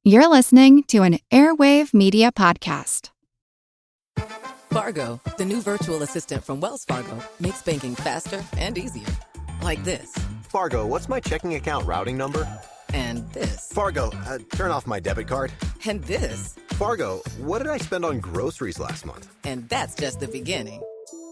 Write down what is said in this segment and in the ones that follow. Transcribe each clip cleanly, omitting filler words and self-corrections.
You're listening to an Airwave Media Podcast. Fargo, the new virtual assistant from Wells Fargo, makes banking faster and easier. Like this. Fargo, what's my checking account routing number? And this. Fargo, turn off my debit card. And this. Fargo, what did I spend on groceries last month? And that's just the beginning.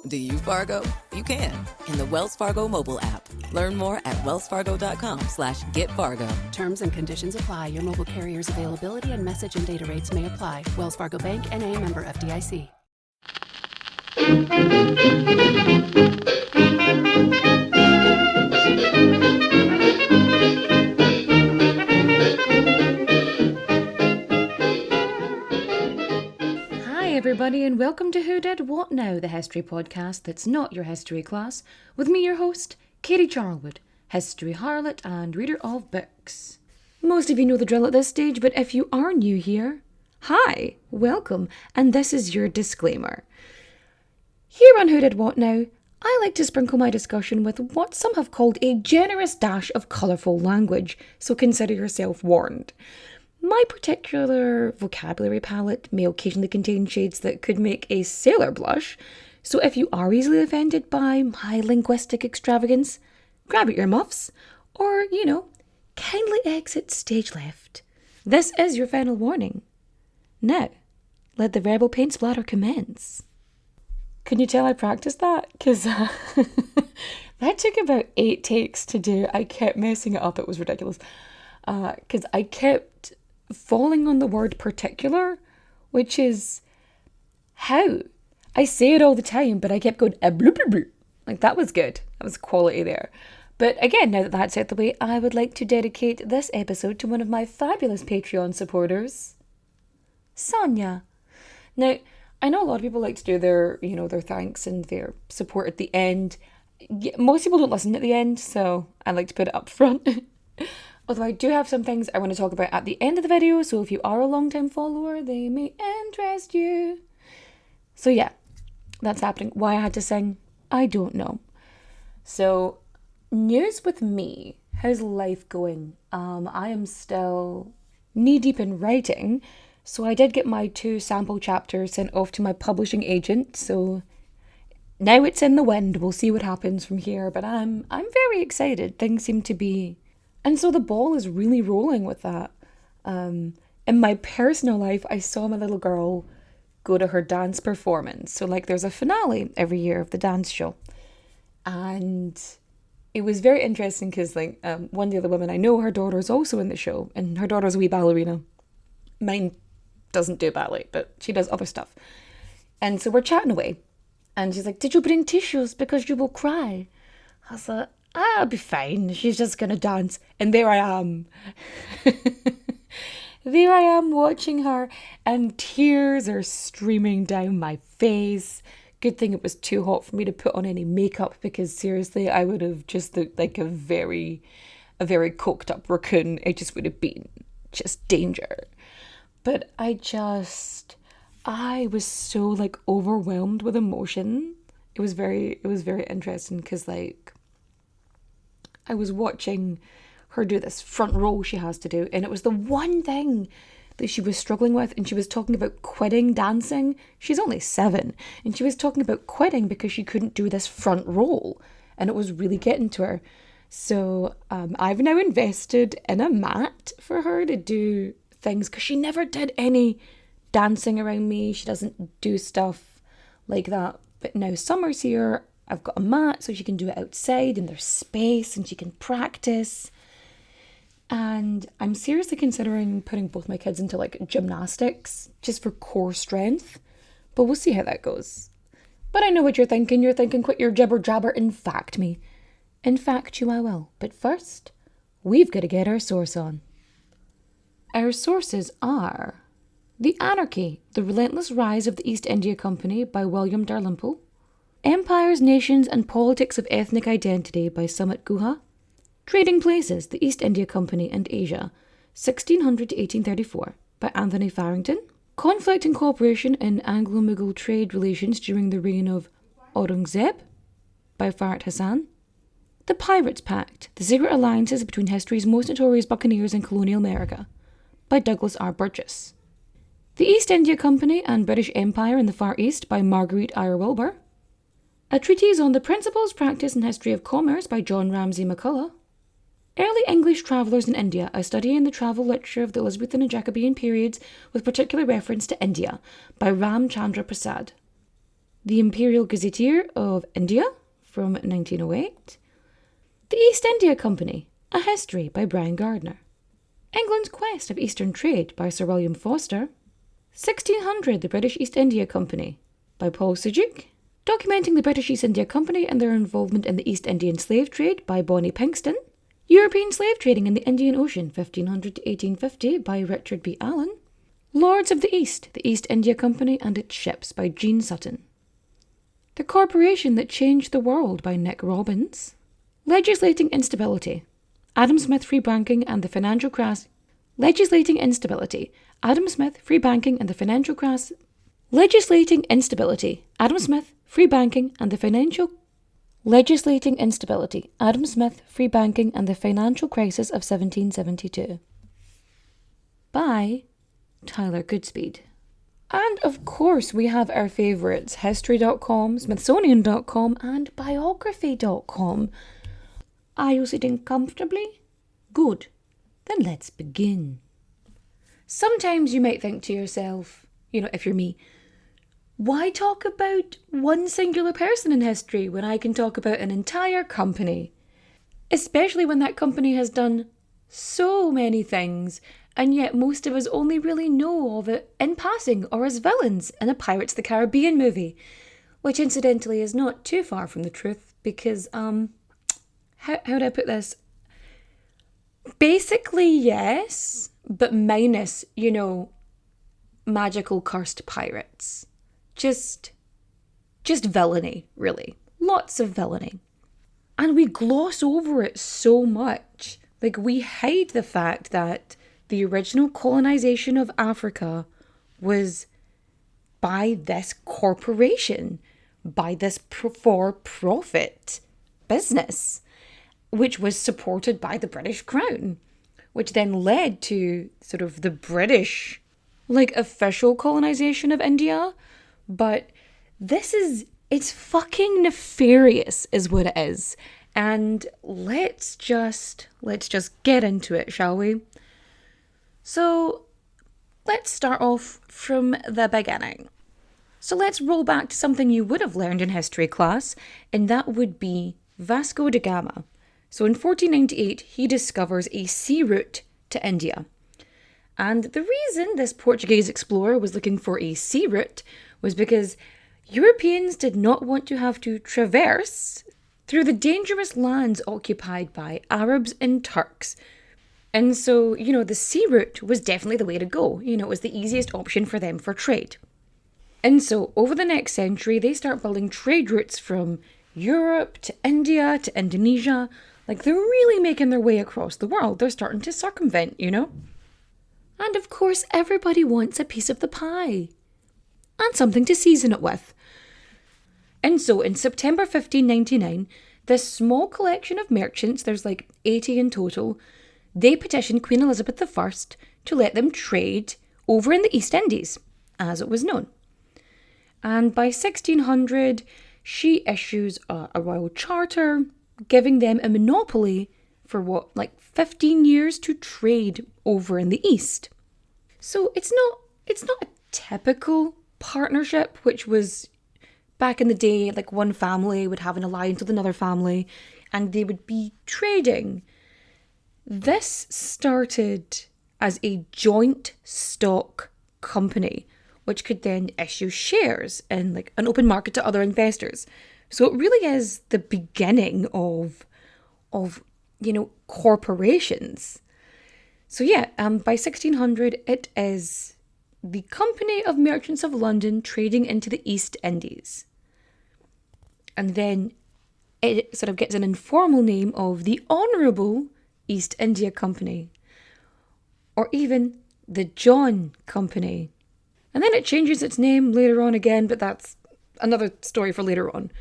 Do you, Fargo? You can. In the Wells Fargo mobile app. Learn more at wellsfargo.com/getfargo. Terms and conditions apply. Your mobile carrier's availability and message and data rates may apply. Wells Fargo Bank, N.A., member FDIC. Hi everybody and welcome to Who Did What Now, the history podcast that's not your history class, with me your host, Katie Charlwood, history harlot and reader of books. Most of you know the drill at this stage, but if you are new here, hi, welcome, and this is your disclaimer. Here on Who Did What Now, I like to sprinkle my discussion with what some have called a generous dash of colourful language, so consider yourself warned. My particular vocabulary palette may occasionally contain shades that could make a sailor blush, so if you are easily offended by my linguistic extravagance, grab at your muffs, or, kindly exit stage left. This is your final warning. Now, let the verbal paint splatter commence. Can you tell I practiced that? Because that took about 8 takes to do. I kept messing it up. It was ridiculous. Because I kept falling on the word particular, which is how. I say it all the time, but I kept going, bloop, bloop, bloop. Like, that was good. That was quality there. But again, now that that's out the way, I would like to dedicate this episode to one of my fabulous Patreon supporters, Sonia. Now, I know a lot of people like to do their thanks and their support at the end. Most people don't listen at the end, so I like to put it up front. Although I do have some things I want to talk about at the end of the video, so if you are a long-time follower, they may interest you. So yeah, that's happening. Why I had to sing, I don't know. So, news with me. How's life going? I am still knee-deep in writing, so I did get my 2 sample chapters sent off to my publishing agent, so now it's in the wind. We'll see what happens from here, but I'm very excited. Things seem to be... And so the ball is really rolling with that. In my personal life, I saw my little girl go to her dance performance. So there's a finale every year of the dance show. And it was very interesting because one of the other women I know, her daughter's also in the show. And her daughter's a wee ballerina. Mine doesn't do ballet, but she does other stuff. And so we're chatting away. And she's like, did you bring tissues because you will cry? I was like, I'll be fine. She's just going to dance. And there I am. There I am watching her. And tears are streaming down my face. Good thing it was too hot for me to put on any makeup. Because seriously, I would have just looked like a very coked up raccoon. It just would have been just danger. But I was so overwhelmed with emotion. It was very interesting because I was watching her do this front row she has to do, and it was the one thing that she was struggling with, and she was talking about quitting dancing. She's only 7, and she was talking about quitting because she couldn't do this front roll, and it was really getting to her. So I've now invested in a mat for her to do things, because she never did any dancing around me. She doesn't do stuff like that. But now summer's here, I've got a mat so she can do it outside and there's space and she can practice. And I'm seriously considering putting both my kids into gymnastics just for core strength. But we'll see how that goes. But I know what you're thinking. You're thinking, quit your jibber jabber, in fact me. In fact you I will. But first, we've got to get our source on. Our sources are The Anarchy, The Relentless Rise of the East India Company by William Dalrymple, Empires, Nations and Politics of Ethnic Identity by Sumit Guha, Trading Places, The East India Company and Asia, 1600 to 1834 by Anthony Farrington, Conflict and Cooperation in Anglo-Mughal Trade Relations during the reign of Aurangzeb by Farhat Hassan, The Pirates' Pact, The Secret Alliances Between History's Most Notorious Buccaneers in Colonial America by Douglas R. Burgess. The East India Company and British Empire in the Far East by Marguerite Eyre Wilbur. A Treatise on the Principles, Practice and History of Commerce by John Ramsay McCullough. Early English Travellers in India, a study in the travel literature of the Elizabethan and Jacobean periods with particular reference to India by Ram Chandra Prasad. The Imperial Gazetteer of India from 1908. The East India Company, a History by Brian Gardner. England's Quest of Eastern Trade by Sir William Foster. 1600, the British East India Company by Paul Sujic. Documenting the British East India Company and their involvement in the East Indian slave trade by Bonnie Pinkston. European Slave Trading in the Indian Ocean, 1500 to 1850 by Richard B. Allen. Lords of the East India Company and its Ships by Jean Sutton. The Corporation That Changed the World by Nick Robbins. Legislating Instability. Adam Smith, Free Banking and the Financial Crisis. Legislating Instability. Adam Smith, Free Banking and the Financial Crisis. Legislating Instability. Adam Smith, Free Banking and the Financial Legislating Instability. Adam Smith, Free Banking and the Financial Crisis of 1772. By Tyler Goodspeed. And of course we have our favourites, History.com, Smithsonian.com and Biography.com. Are you sitting comfortably? Good. Then let's begin. Sometimes you might think to yourself, if you're me, why talk about one singular person in history when I can talk about an entire company? Especially when that company has done so many things, and yet most of us only really know of it in passing or as villains in a Pirates of the Caribbean movie, which incidentally is not too far from the truth because, how do I put this? Basically, yes, but minus, magical cursed pirates. Just villainy, really. Lots of villainy. And we gloss over it so much. Like, we hide the fact that the original colonization of Africa was by this corporation, by this for-profit business, which was supported by the British Crown, which then led to sort of the British, official colonization of India. But it's fucking nefarious is what it is. And let's just get into it, shall we? So let's start off from the beginning. So let's roll back to something you would have learned in history class, and that would be Vasco da Gama. So in 1498, he discovers a sea route to India. And the reason this Portuguese explorer was looking for a sea route was because Europeans did not want to have to traverse through the dangerous lands occupied by Arabs and Turks. And so, the sea route was definitely the way to go. It was the easiest option for them for trade. And so, over the next century, they start building trade routes from Europe to India to Indonesia. They're really making their way across the world. They're starting to circumvent, And of course, everybody wants a piece of the pie. And something to season it with. And so, in September 1599, this small collection of merchants, there's 80 in total, they petitioned Queen Elizabeth I to let them trade over in the East Indies, as it was known. And by 1600, she issues a royal charter, giving them a monopoly for 15 years to trade over in the East. So it's not a typical partnership, which was back in the day, one family would have an alliance with another family and they would be trading. This started as a joint stock company, which could then issue shares in an open market to other investors. So it really is the beginning of corporations. So by 1600, it is the Company of Merchants of London trading into the East Indies. And then it sort of gets an informal name of the Honourable East India Company, or even the John Company. And then it changes its name later on again, but that's another story for later on.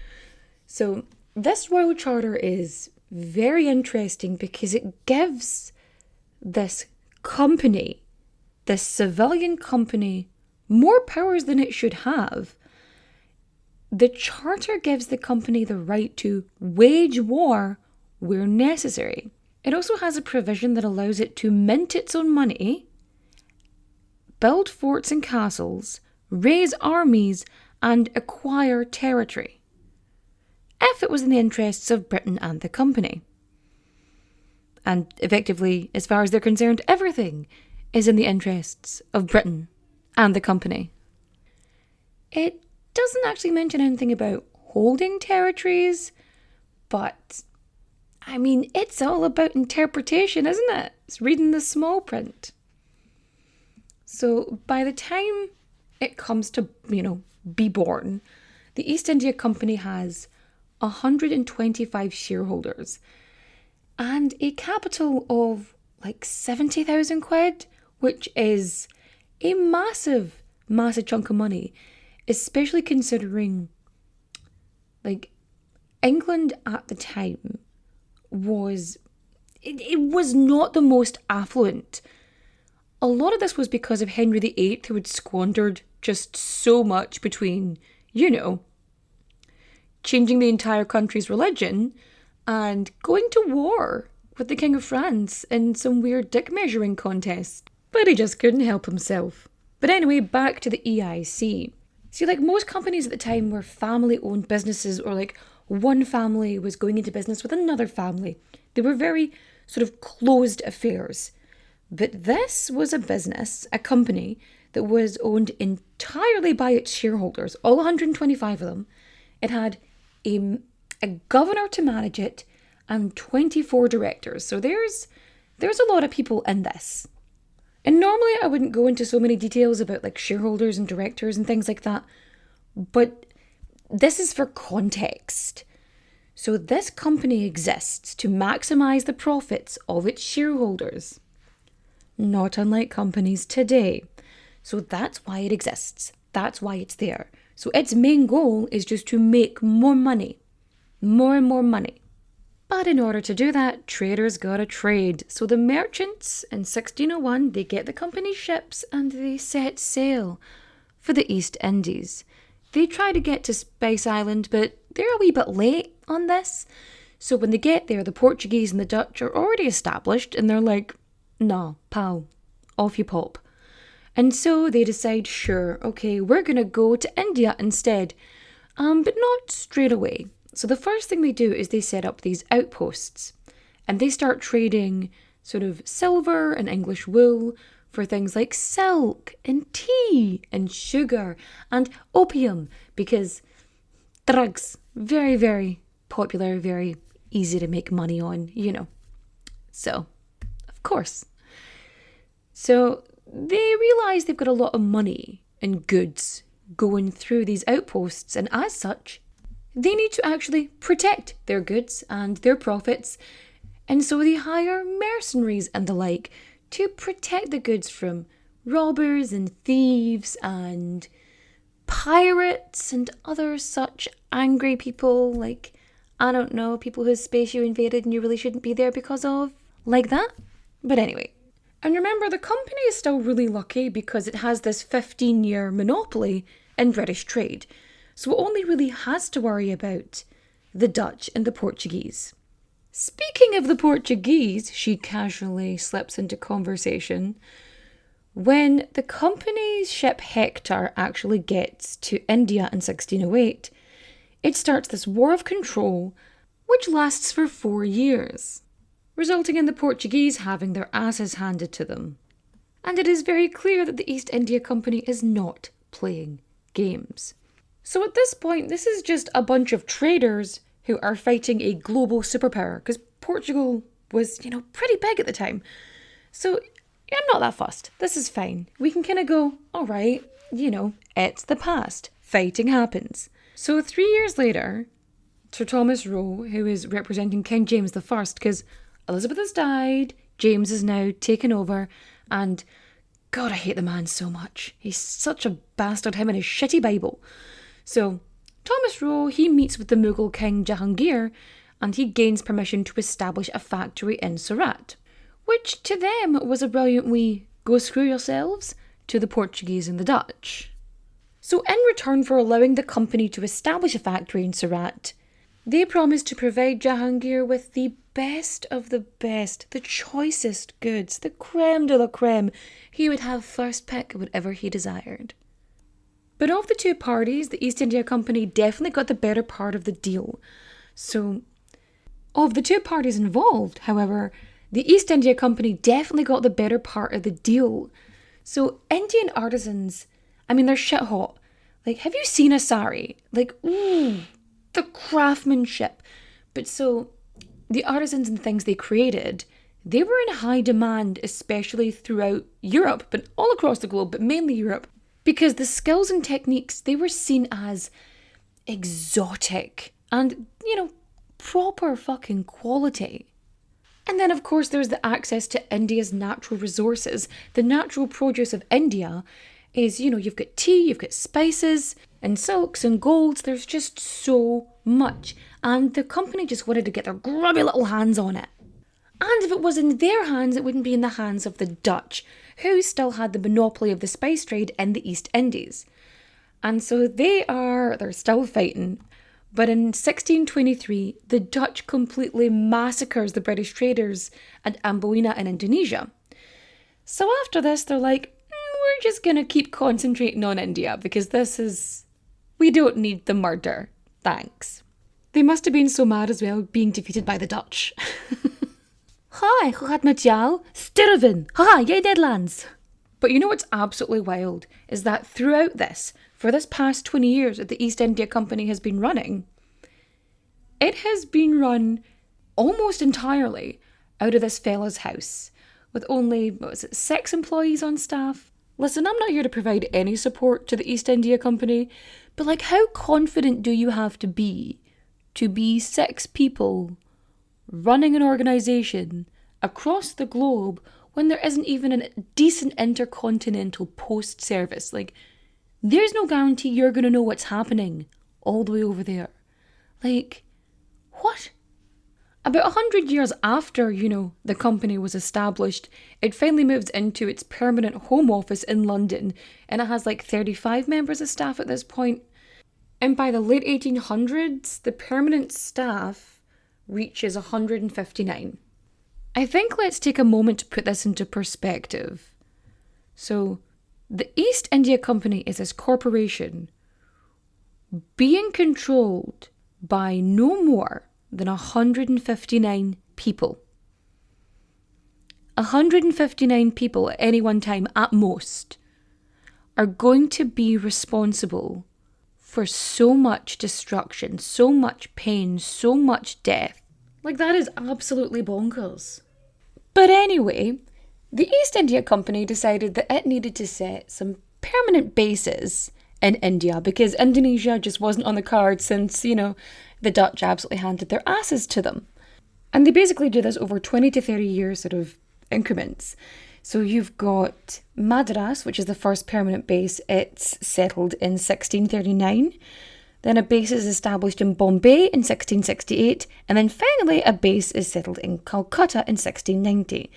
So this royal charter is very interesting because it gives this company this civilian company more powers than it should have, the charter gives the company the right to wage war where necessary. It also has a provision that allows it to mint its own money, build forts and castles, raise armies, and acquire territory, if it was in the interests of Britain and the company. And effectively, as far as they're concerned, everything is in the interests of Britain and the company. It doesn't actually mention anything about holding territories, but I mean, it's all about interpretation, isn't it? It's reading the small print. So by the time it comes to, be born, the East India Company has 125 shareholders and a capital of like 70,000 quid, which is a massive, massive chunk of money, especially considering like England at the time was not the most affluent. A lot of this was because of Henry VIII, who had squandered just so much between, changing the entire country's religion and going to war with the King of France in some weird dick measuring contest. But he just couldn't help himself. But anyway, back to the EIC. See, like most companies at the time were family-owned businesses, or like one family was going into business with another family. They were very sort of closed affairs. But this was a business, a company, that was owned entirely by its shareholders, all 125 of them. It had a governor to manage it and 24 directors. So there's a lot of people in this. And normally I wouldn't go into so many details about like shareholders and directors and things like that, but this is for context. So this company exists to maximize the profits of its shareholders, not unlike companies today. So that's why it exists. That's why it's there. So its main goal is just to make more money, more and more money. But in order to do that, traders gotta trade. So the merchants in 1601, they get the company's ships and they set sail for the East Indies. They try to get to Spice Island, but they're a wee bit late on this. So when they get there, the Portuguese and the Dutch are already established and they're like, nah, pal, off you pop. And so they decide, sure, okay, we're gonna go to India instead, but not straight away. So the first thing they do is they set up these outposts and they start trading sort of silver and English wool for things like silk and tea and sugar and opium, because drugs, very, very popular, very easy to make money on, So, of course. So they realise they've got a lot of money and goods going through these outposts, and as such, they need to actually protect their goods and their profits, and so they hire mercenaries and the like to protect the goods from robbers and thieves and pirates and other such angry people, like, I don't know, people whose space you invaded and you really shouldn't be there because of, like that. But anyway, and remember, the company is still really lucky because it has this 15-year monopoly in British trade. So it only really has to worry about the Dutch and the Portuguese. Speaking of the Portuguese, she casually slips into conversation. When the company's ship Hector actually gets to India in 1608, it starts this war of control, which lasts for 4 years, resulting in the Portuguese having their asses handed to them. And it is very clear that the East India Company is not playing games. So at this point, this is just a bunch of traders who are fighting a global superpower, because Portugal was, pretty big at the time. So I'm not that fussed. This is fine. We can kind of go, all right, it's the past. Fighting happens. So 3 years later, Sir Thomas Roe, who is representing King James I, because Elizabeth has died, James is now taken over, and God, I hate the man so much. He's such a bastard, him and his shitty Bible. So Thomas Roe, he meets with the Mughal king Jahangir, and he gains permission to establish a factory in Surat, which to them was a brilliant wee go screw yourselves to the Portuguese and the Dutch. So in return for allowing the company to establish a factory in Surat, they promised to provide Jahangir with the best of the best, the choicest goods, the creme de la creme. He would have first pick of whatever he desired. But of the two parties, the East India Company definitely got the better part of the deal. So, of the two parties involved, however, the East India Company definitely got the better part of the deal. So, Indian artisans, I mean, they're shit hot. Like, have you seen a sari? Like, ooh, the craftsmanship. But so, the artisans and things they created, they were in high demand, especially throughout Europe, but all across the globe, but mainly Europe. Because the skills and techniques, they were seen as exotic and, proper fucking quality. And then, of course, there's the access to India's natural resources. The natural produce of India is, you've got tea, you've got spices and silks and golds. There's just so much. And the company just wanted to get their grubby little hands on it. And if it was in their hands, it wouldn't be in the hands of the Dutch, who still had the monopoly of the spice trade in the East Indies. And so they're still fighting. But in 1623, the Dutch completely massacres the British traders at Amboina in Indonesia. So after this, they're like, we're just going to keep concentrating on India because we don't need the murder. Thanks. They must have been so mad as well, being defeated by the Dutch. Hi, hoe gaat met jou? Sterven! Haha, jij Deadlands! But you know what's absolutely wild is that throughout this, for this past 20 years that the East India Company has been running, it has been run almost entirely out of this fella's house, with only, 6 employees on staff. Listen, I'm not here to provide any support to the East India Company, but how confident do you have to be 6 people running an organisation across the globe when there isn't even a decent intercontinental post service? There's no guarantee you're going to know what's happening all the way over there. What? About 100 years after, the company was established, it finally moved into its permanent home office in London, and it has 35 members of staff at this point. And by the late 1800s, the permanent staff reaches 159. I think let's take a moment to put this into perspective. So, the East India Company is this corporation being controlled by no more than 159 people. 159 people at any one time, at most, are going to be responsible for so much destruction, so much pain, so much death. That is absolutely bonkers. But anyway, the East India Company decided that it needed to set some permanent bases in India because Indonesia just wasn't on the card since, the Dutch absolutely handed their asses to them. And they basically do this over 20 to 30 year sort of increments. So you've got Madras, which is the first permanent base. It's settled in 1639. Then a base is established in Bombay in 1668. And then finally a base is settled in Calcutta in 1690.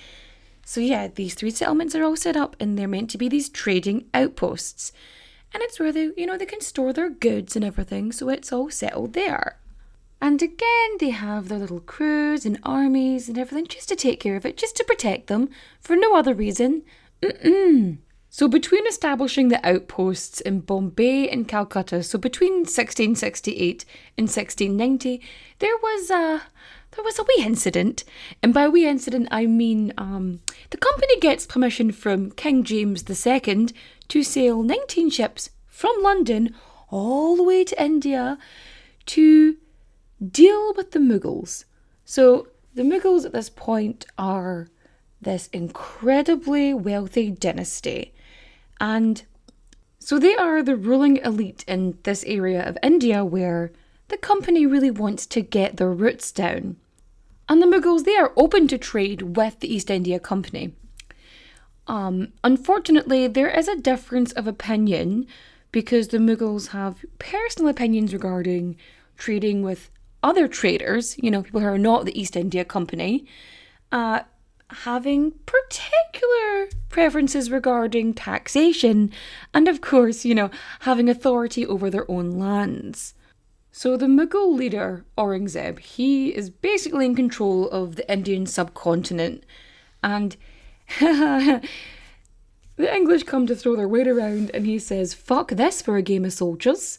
So yeah, these 3 settlements are all set up and they're meant to be these trading outposts. And it's where they can store their goods and everything. So it's all settled there. And again, they have their little crews and armies and everything just to take care of it, just to protect them, for no other reason. So between establishing the outposts in Bombay and Calcutta, so between 1668 and 1690, there was a wee incident. And by wee incident, I mean the company gets permission from King James II to sail 19 ships from London all the way to India to deal with the Mughals. So the Mughals at this point are this incredibly wealthy dynasty. And so they are the ruling elite in this area of India where the company really wants to get their roots down. And the Mughals, they are open to trade with the East India Company. Unfortunately, there is a difference of opinion because the Mughals have personal opinions regarding trading with other traders, people who are not the East India Company. And having particular preferences regarding taxation and, of course, having authority over their own lands. So the Mughal leader, Aurangzeb, he is basically in control of the Indian subcontinent, and the English come to throw their weight around, and he says, fuck this for a game of soldiers,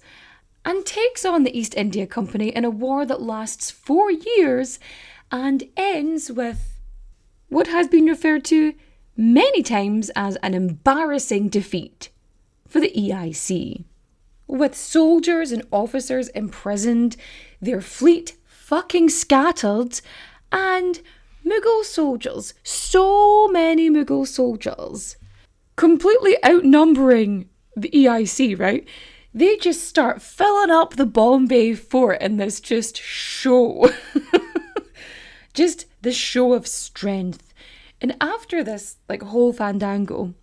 and takes on the East India Company in a war that lasts 4 years and ends with what has been referred to many times as an embarrassing defeat for the EIC. With soldiers and officers imprisoned, their fleet fucking scattered, and Mughal soldiers, so many Mughal soldiers, completely outnumbering the EIC, right? They just start filling up the Bombay fort in this just show. Just this show of strength. And after this, whole fandango,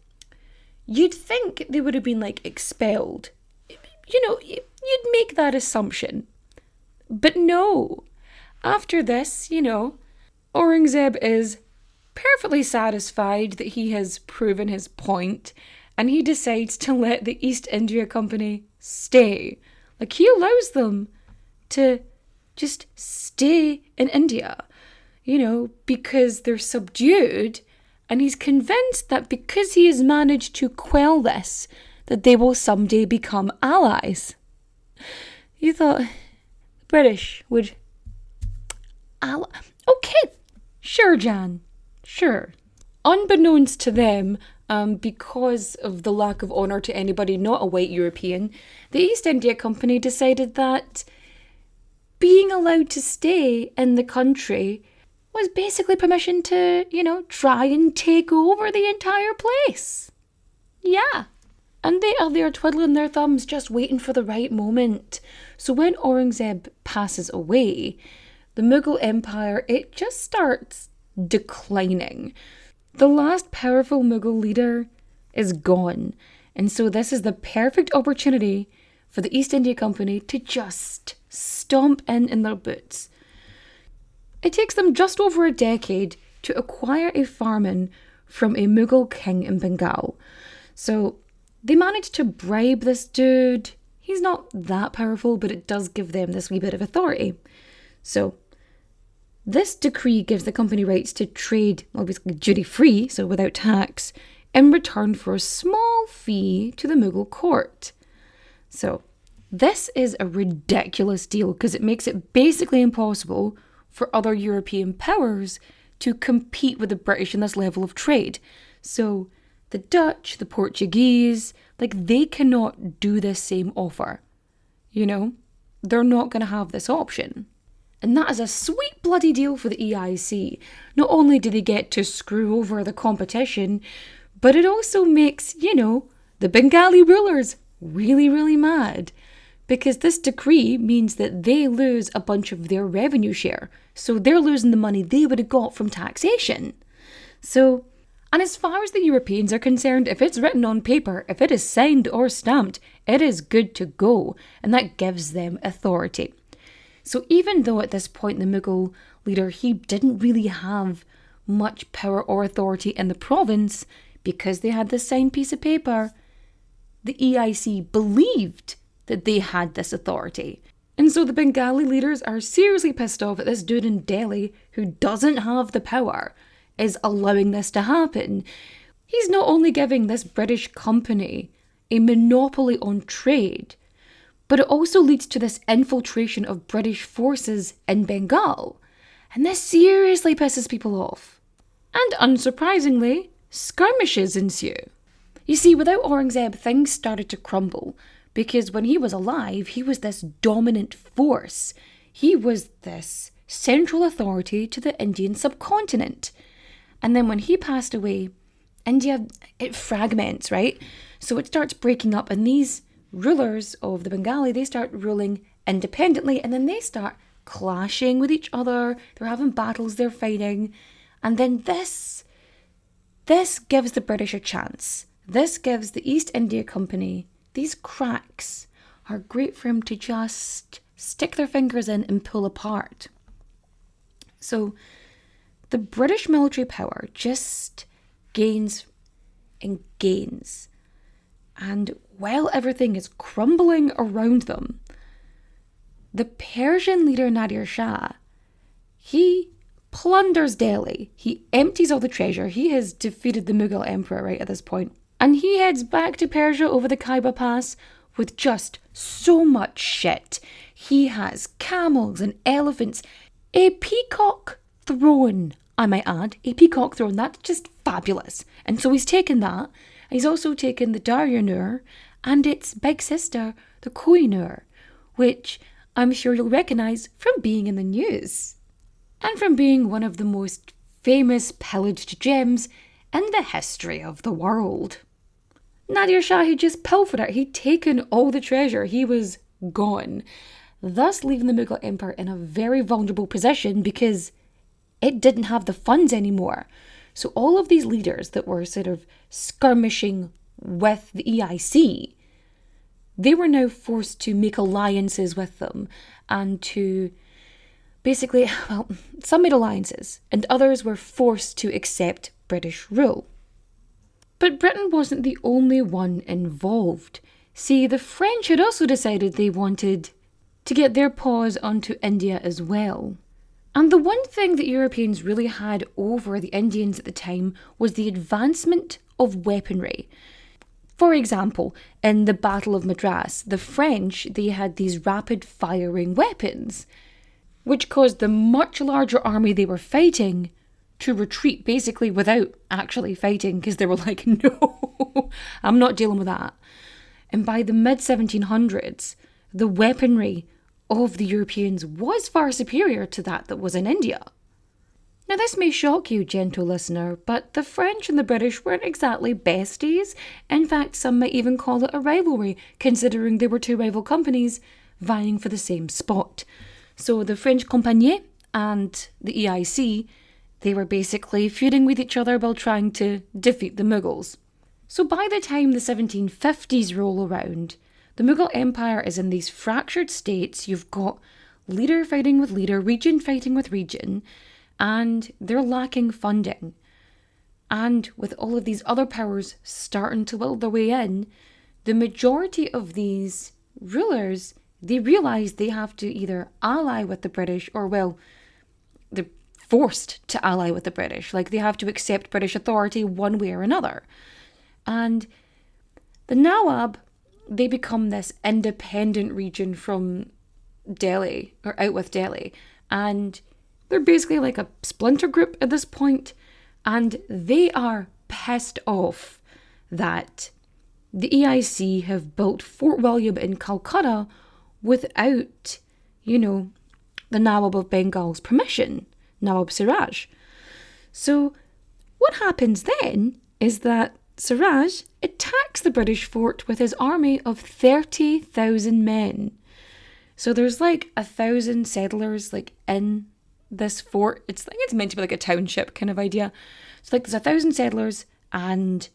you'd think they would have been, expelled. You'd make that assumption. But no. After this, Aurangzeb is perfectly satisfied that he has proven his point, and he decides to let the East India Company stay. He allows them to just stay in India, because they're subdued, and he's convinced that because he has managed to quell this, that they will someday become allies. You thought the British would... Okay, sure, Jan, sure. Unbeknownst to them, because of the lack of honour to anybody not a white European, the East India Company decided that being allowed to stay in the country was basically permission to, try and take over the entire place. Yeah. And they are there twiddling their thumbs, just waiting for the right moment. So when Aurangzeb passes away, the Mughal Empire, it just starts declining. The last powerful Mughal leader is gone. And so this is the perfect opportunity for the East India Company to just stomp in their boots. It takes them just over a decade to acquire a farm from a Mughal king in Bengal. So they managed to bribe this dude. He's not that powerful, but it does give them this wee bit of authority. So this decree gives the company rights to trade, basically duty-free, so without tax, in return for a small fee to the Mughal court. So this is a ridiculous deal because it makes it basically impossible for other European powers to compete with the British in this level of trade. So the Dutch, the Portuguese, they cannot do this same offer. They're not going to have this option. And that is a sweet bloody deal for the EIC. Not only do they get to screw over the competition, but it also makes, the Bengali rulers really, really mad. Because this decree means that they lose a bunch of their revenue share. So they're losing the money they would have got from taxation. So, and as far as the Europeans are concerned, if it's written on paper, if it is signed or stamped, it is good to go. And that gives them authority. So even though at this point the Mughal leader, he didn't really have much power or authority in the province, because they had this signed piece of paper, the EIC believed that they had this authority. And so the Bengali leaders are seriously pissed off at this dude in Delhi who doesn't have the power is allowing this to happen. He's not only giving this British company a monopoly on trade, but it also leads to this infiltration of British forces in Bengal. And this seriously pisses people off. And unsurprisingly, skirmishes ensue. You see, without Aurangzeb, things started to crumble. Because when he was alive, he was this dominant force. He was this central authority to the Indian subcontinent. And then when he passed away, India, it fragments, right? So it starts breaking up, and these rulers of the Bengali, they start ruling independently, and then they start clashing with each other. They're having battles, they're fighting. And then this gives the British a chance. This gives the East India Company, these cracks are great for him to just stick their fingers in and pull apart. So the British military power just gains and gains. And while everything is crumbling around them, the Persian leader Nadir Shah, he plunders Delhi. He empties all the treasure. He has defeated the Mughal emperor right at this point. And he heads back to Persia over the Khyber Pass with just so much shit. He has camels and elephants, a peacock throne, I might add. A peacock throne, that's just fabulous. And so he's taken that. He's also taken the Darya Nur and its big sister, the Koh Nur, which I'm sure you'll recognise from being in the news. And from being one of the most famous pillaged gems in the history of the world. Nadir Shah had just pilfered it. He'd taken all the treasure. He was gone. Thus leaving the Mughal Empire in a very vulnerable position because it didn't have the funds anymore. So all of these leaders that were sort of skirmishing with the EIC, they were now forced to make alliances with them and to basically, well, some made alliances and others were forced to accept British rule. But Britain wasn't the only one involved. See, the French had also decided they wanted to get their paws onto India as well. And the one thing that Europeans really had over the Indians at the time was the advancement of weaponry. For example, in the Battle of Madras, the French, they had these rapid-firing weapons, which caused the much larger army they were fighting to retreat basically without actually fighting because they were like, no, I'm not dealing with that. And by the mid-1700s, the weaponry of the Europeans was far superior to that was in India. Now this may shock you, gentle listener, but the French and the British weren't exactly besties. In fact, some might even call it a rivalry, considering they were two rival companies vying for the same spot. So the French Compagnie and the EIC, they were basically feuding with each other while trying to defeat the Mughals. So by the time the 1750s roll around, the Mughal Empire is in these fractured states. You've got leader fighting with leader, region fighting with region, and they're lacking funding. And with all of these other powers starting to will their way in, the majority of these rulers, they realise they have to either ally with the British or, well, they're forced to ally with the British. Like, they have to accept British authority one way or another. And the Nawab, they become this independent region from Delhi, or out with Delhi. And they're basically like a splinter group at this point. And they are pissed off that the EIC have built Fort William in Calcutta without, the Nawab of Bengal's permission, Nawab Siraj. So what happens then is that Siraj attacks the British fort with his army of 30,000 men. So there's like 1,000 settlers in this fort. I think it's meant to be like a township kind of idea. So there's 1,000 settlers and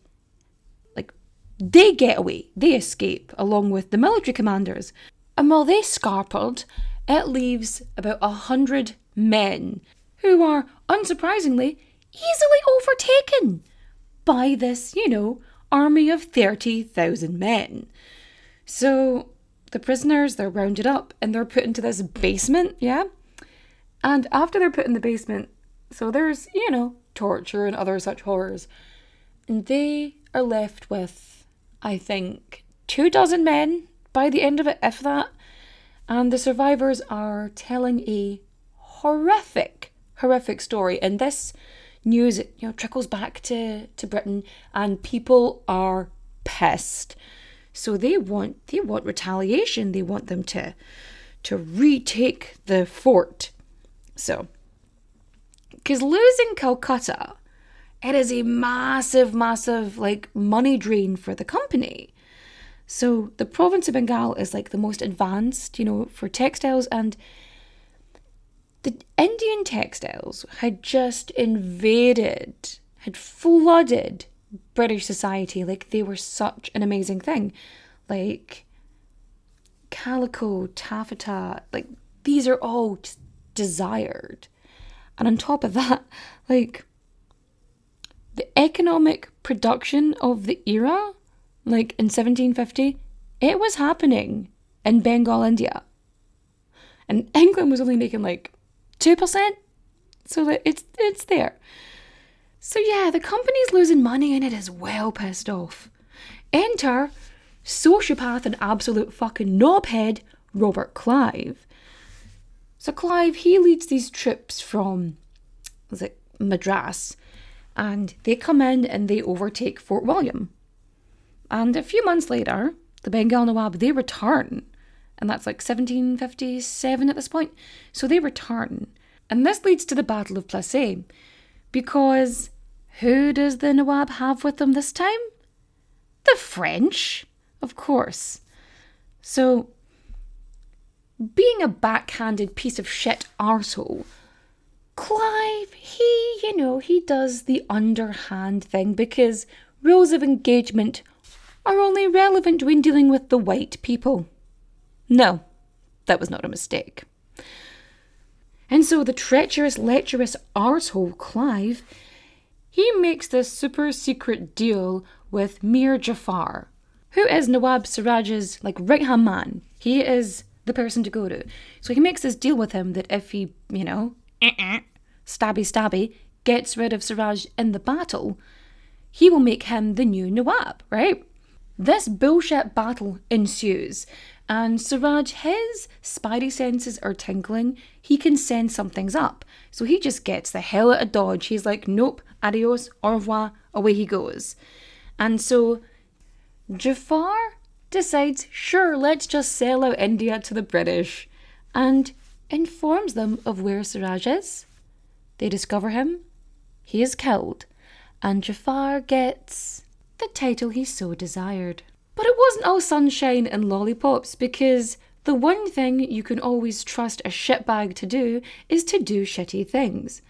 they get away, they escape along with the military commanders. And while they scarpered, it leaves about 100 men who are, unsurprisingly, easily overtaken by this, army of 30,000 men. So the prisoners, they're rounded up and they're put into this basement, yeah? And after they're put in the basement, so there's, torture and other such horrors. And they are left with, I think, 24 men by the end of it, if that. And the survivors are telling a horrific story. And this news, trickles back to Britain, and people are pissed. So they want retaliation. They want them to retake the fort. So, because losing Calcutta, it is a massive money drain for the company. So the province of Bengal is the most advanced, for textiles, and the Indian textiles had just had flooded British society. They were such an amazing thing. Calico, taffeta, these are all just desired. And on top of that, like, the economic production of the era, like in 1750, it was happening in Bengal, India. And England was only making like 2%. So that it's there. So yeah, the company's losing money and it is well pissed off. Enter sociopath and absolute fucking knobhead Robert Clive. So Clive, he leads these troops from, was it Madras, and they come in and they overtake Fort William. And a few months later, the Bengal Nawab, they return. And that's like 1757 at this point. So they return. And this leads to the Battle of Plassey. Because who does the Nawab have with them this time? The French, of course. So, being a backhanded piece of shit arsehole, Clive, he does the underhand thing because rules of engagement are only relevant when dealing with the white people. No, that was not a mistake. And so the treacherous, lecherous arsehole Clive, he makes this super secret deal with Mir Jafar, who is Nawab Siraj's right-hand man. He is the person to go to. So he makes this deal with him that if he, stabby, gets rid of Siraj in the battle, he will make him the new Nawab, right? This bullshit battle ensues, and Siraj, his spidey senses are tingling. He can sense something's up. So he just gets the hell out of Dodge. He's like, nope, adios, au revoir, away he goes. And so Jafar decides, sure, let's just sell out India to the British, and informs them of where Siraj is. They discover him. He is killed. And Jafar gets the title he so desired. But it wasn't all sunshine and lollipops, because the one thing you can always trust a shitbag to do is to do shitty things.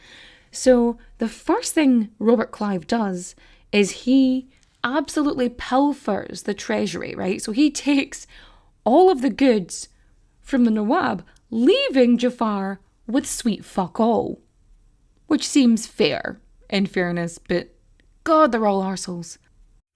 So the first thing Robert Clive does is he absolutely pilfers the treasury, right? So he takes all of the goods from the Nawab, leaving Jafar with sweet fuck all. Which seems fair, in fairness, but God, they're all arseholes.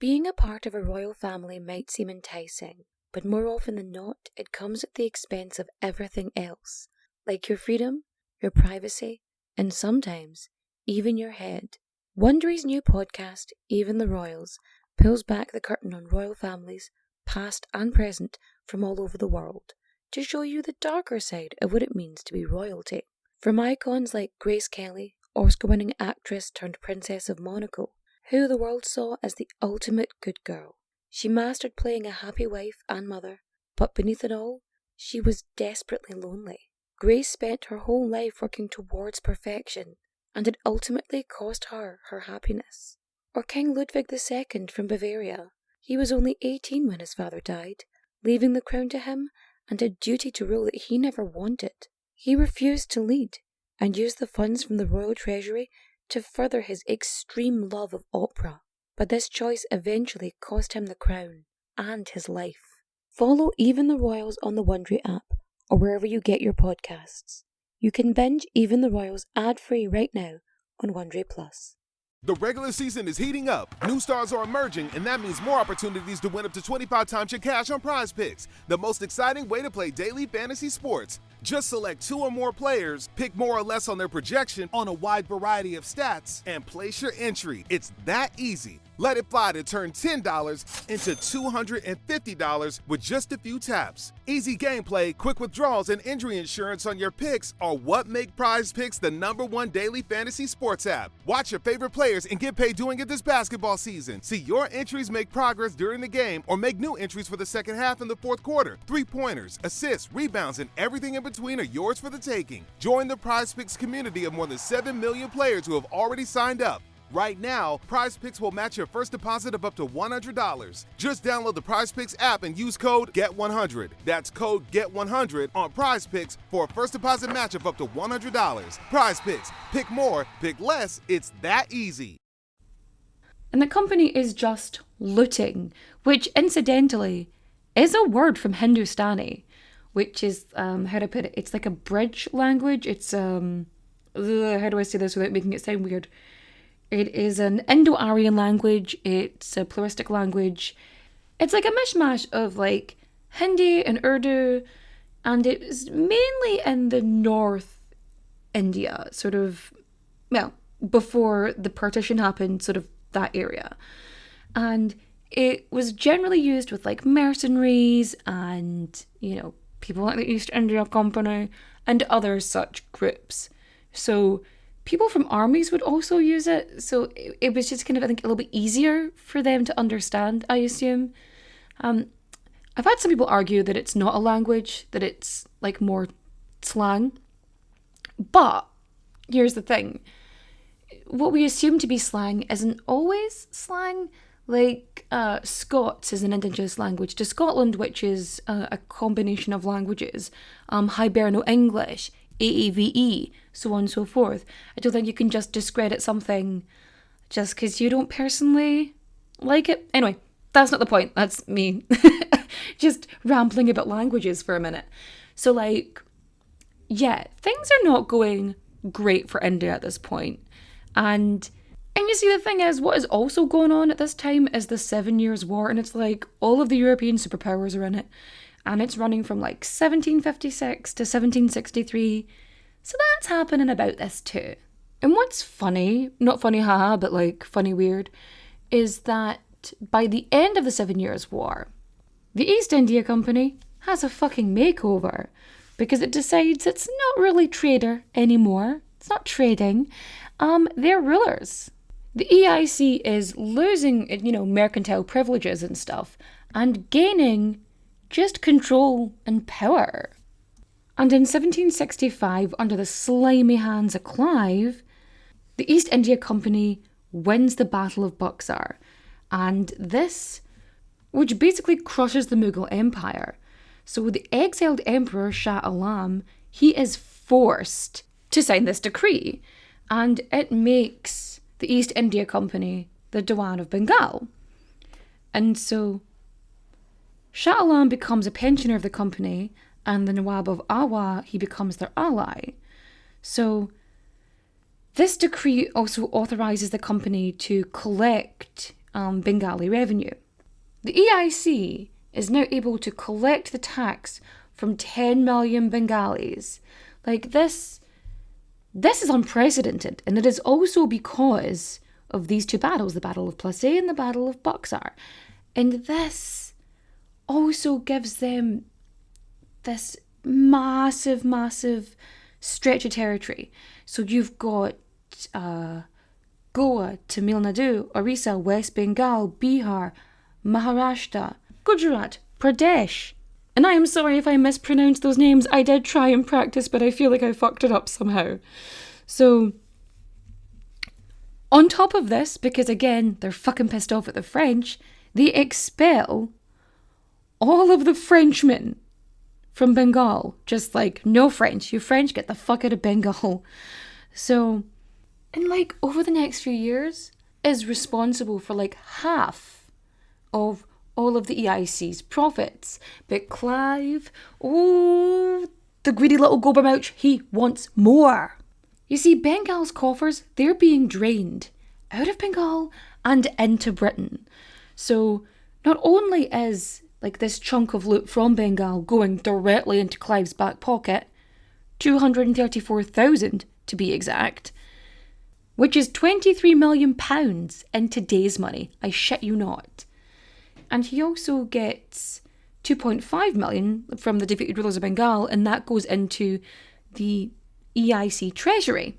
Being a part of a royal family might seem enticing, but more often than not, it comes at the expense of everything else, like your freedom, your privacy, and sometimes even your head. Wondery's new podcast, Even the Royals, pulls back the curtain on royal families, past and present, from all over the world, to show you the darker side of what it means to be royalty. From icons like Grace Kelly, Oscar-winning actress turned Princess of Monaco, who the world saw as the ultimate good girl. She mastered playing a happy wife and mother, but beneath it all, she was desperately lonely. Grace spent her whole life working towards perfection, and it ultimately cost her her happiness. Or King Ludwig II from Bavaria. He was only 18 when his father died, leaving the crown to him and a duty to rule that he never wanted. He refused to lead, and used the funds from the royal treasury to further his extreme love of opera. But this choice eventually cost him the crown and his life. Follow Even the Royals on the Wondery app or wherever you get your podcasts. You can binge Even the Royals ad-free right now on Wondery Plus. The regular season is heating up. New stars are emerging, and that means more opportunities to win up to 25 times your cash on Prize Picks, the most exciting way to play daily fantasy sports. Just select 2 or more players, pick more or less on their projection on a wide variety of stats, and place your entry. It's that easy. Let it fly to turn $10 into $250 with just a few taps. Easy gameplay, quick withdrawals, and injury insurance on your picks are what make Prize Picks the #1 daily fantasy sports app. Watch your favorite players and get paid doing it this basketball season. See your entries make progress during the game or make new entries for the second half and the fourth quarter. 3-pointers, assists, rebounds, and everything in between are yours for the taking. Join the Prize Picks community of more than 7 million players who have already signed up. Right now, Prize Picks will match your first deposit of up to $100. Just download the Prize Picks app and use code GET100. That's code GET100 on Prize Picks for a first deposit match of up to $100. Prize Picks. Pick more, pick less. It's that easy. And the company is just looting, which incidentally is a word from Hindustani, which is, how to put it, it's like a bridge language. It's how do I say this without making it sound weird? It is an Indo-Aryan language. It's a pluralistic language. It's like a mishmash of like Hindi and Urdu, and it's mainly in the North India, sort of, well, before the partition happened, sort of that area. And it was generally used with like mercenaries and, you know, people like the East India Company and other such groups. So people from armies would also use it. So it was just kind of, I think, a little bit easier for them to understand, I assume. I've had some people argue that it's not a language, that it's like more slang. But here's the thing. What we assume to be slang isn't always slang. Like Scots is an indigenous language to Scotland, which is a combination of languages. Hiberno English, AAVE, so on and so forth. I don't think you can just discredit something just because you don't personally like it. Anyway, that's not the point. That's me just rambling about languages for a minute. So like, yeah, things are not going great for India at this point. And you see, the thing is, what is also going on at this time is the 7 Years' War, and it's like all of the European superpowers are in it, and it's running from like 1756 to 1763, so that's happening about this too. And what's funny, not funny haha, but like funny weird, is that by the end of the 7 Years' War, the East India Company has a fucking makeover, because it decides it's not really trader anymore, it's not trading, they're rulers. The EIC is losing, you know, mercantile privileges and stuff, and gaining just control and power. And in 1765, under the slimy hands of Clive, the East India Company wins the Battle of Buxar, and this, which basically crushes the Mughal Empire. So the exiled Emperor Shah Alam, he is forced to sign this decree, and it makes the East India Company the Diwan of Bengal. And so Shah Alam becomes a pensioner of the company, and the Nawab of Awa, he becomes their ally. So this decree also authorises the company to collect Bengali revenue. The EIC is now able to collect the tax from 10 million Bengalis. Like this is unprecedented, and it is also because of these two battles, the Battle of Plassey and the Battle of Buxar. And this also gives them this massive, massive stretch of territory. So you've got Goa, Tamil Nadu, Orissa, West Bengal, Bihar, Maharashtra, Gujarat, Pradesh. And I am sorry if I mispronounced those names. I did try and practice, but I feel like I fucked it up somehow. So, on top of this, because again, they're fucking pissed off at the French, they expel all of the Frenchmen from Bengal. Just like, no French. You French, get the fuck out of Bengal. So, and like, over the next few years, is responsible for like half of all of the EIC's profits. But Clive, oh, the greedy little Gobbermouch, he wants more. You see, Bengal's coffers, they're being drained out of Bengal and into Britain. So not only is like this chunk of loot from Bengal going directly into Clive's back pocket, 234,000 to be exact, which is £23 million in today's money. I shit you not. And he also gets 2.5 million from the defeated rulers of Bengal, and that goes into the EIC treasury,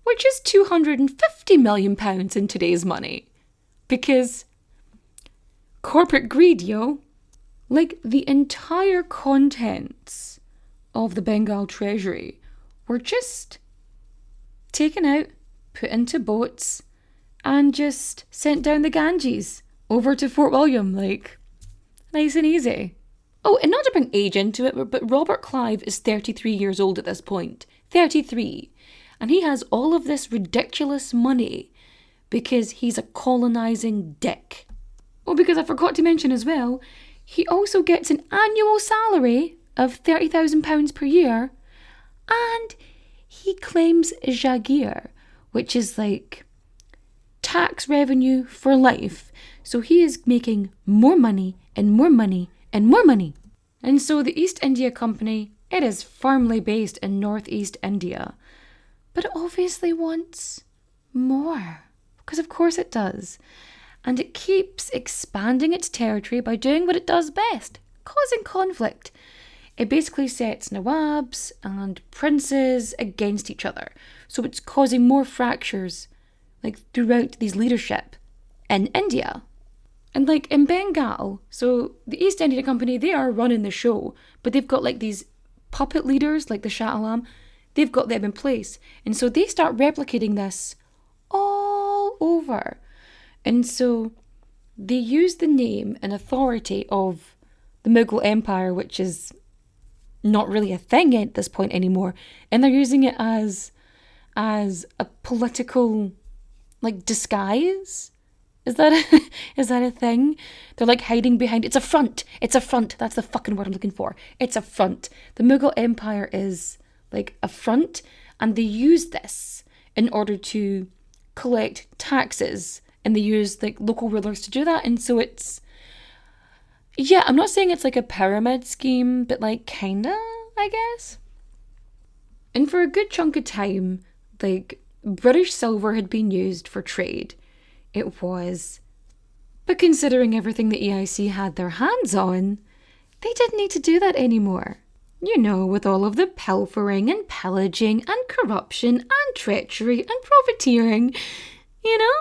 which is £250 million in today's money. Because corporate greed, yo. Like, the entire contents of the Bengal treasury were just taken out, put into boats, and just sent down the Ganges over to Fort William, like, nice and easy. Oh, and not to bring age into it, but Robert Clive is 33 years old at this point. 33. And he has all of this ridiculous money because he's a colonising dick. Oh, because I forgot to mention as well, he also gets an annual salary of £30,000 per year, and he claims Jagir, which is like tax revenue for life. So he is making more money and more money and more money. And so the East India Company, it is firmly based in northeast India, but it obviously wants more, because of course it does. And it keeps expanding its territory by doing what it does best, causing conflict. It basically sets Nawabs and princes against each other. So it's causing more fractures, like throughout these leadership in India. And like in Bengal, so the East India Company, they are running the show, but they've got like these puppet leaders, like the Shah Alam, they've got them in place. And so they start replicating this all over. And so they use the name and authority of the Mughal Empire, which is not really a thing at this point anymore, and they're using it as a political like disguise. Is that a thing? They're like hiding behind, it's a front, that's the fucking word I'm looking for. It's a front. The Mughal Empire is like a front, and they use this in order to collect taxes, and they use like local rulers to do that. And so it's, yeah, I'm not saying it's like a pyramid scheme, but like kinda, I guess. And for a good chunk of time, like British silver had been used for trade. It was. But considering everything the EIC had their hands on, they didn't need to do that anymore. You know, with all of the pilfering and pillaging and corruption and treachery and profiteering, you know?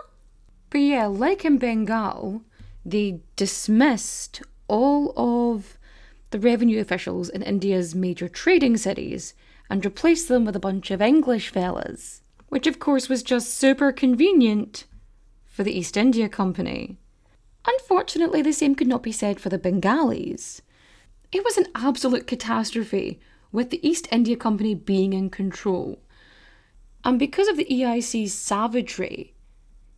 But yeah, like in Bengal, they dismissed all of the revenue officials in India's major trading cities and replaced them with a bunch of English fellas, which of course was just super convenient for the East India Company. Unfortunately, the same could not be said for the Bengalis. It was an absolute catastrophe, with the East India Company being in control. And because of the EIC's savagery,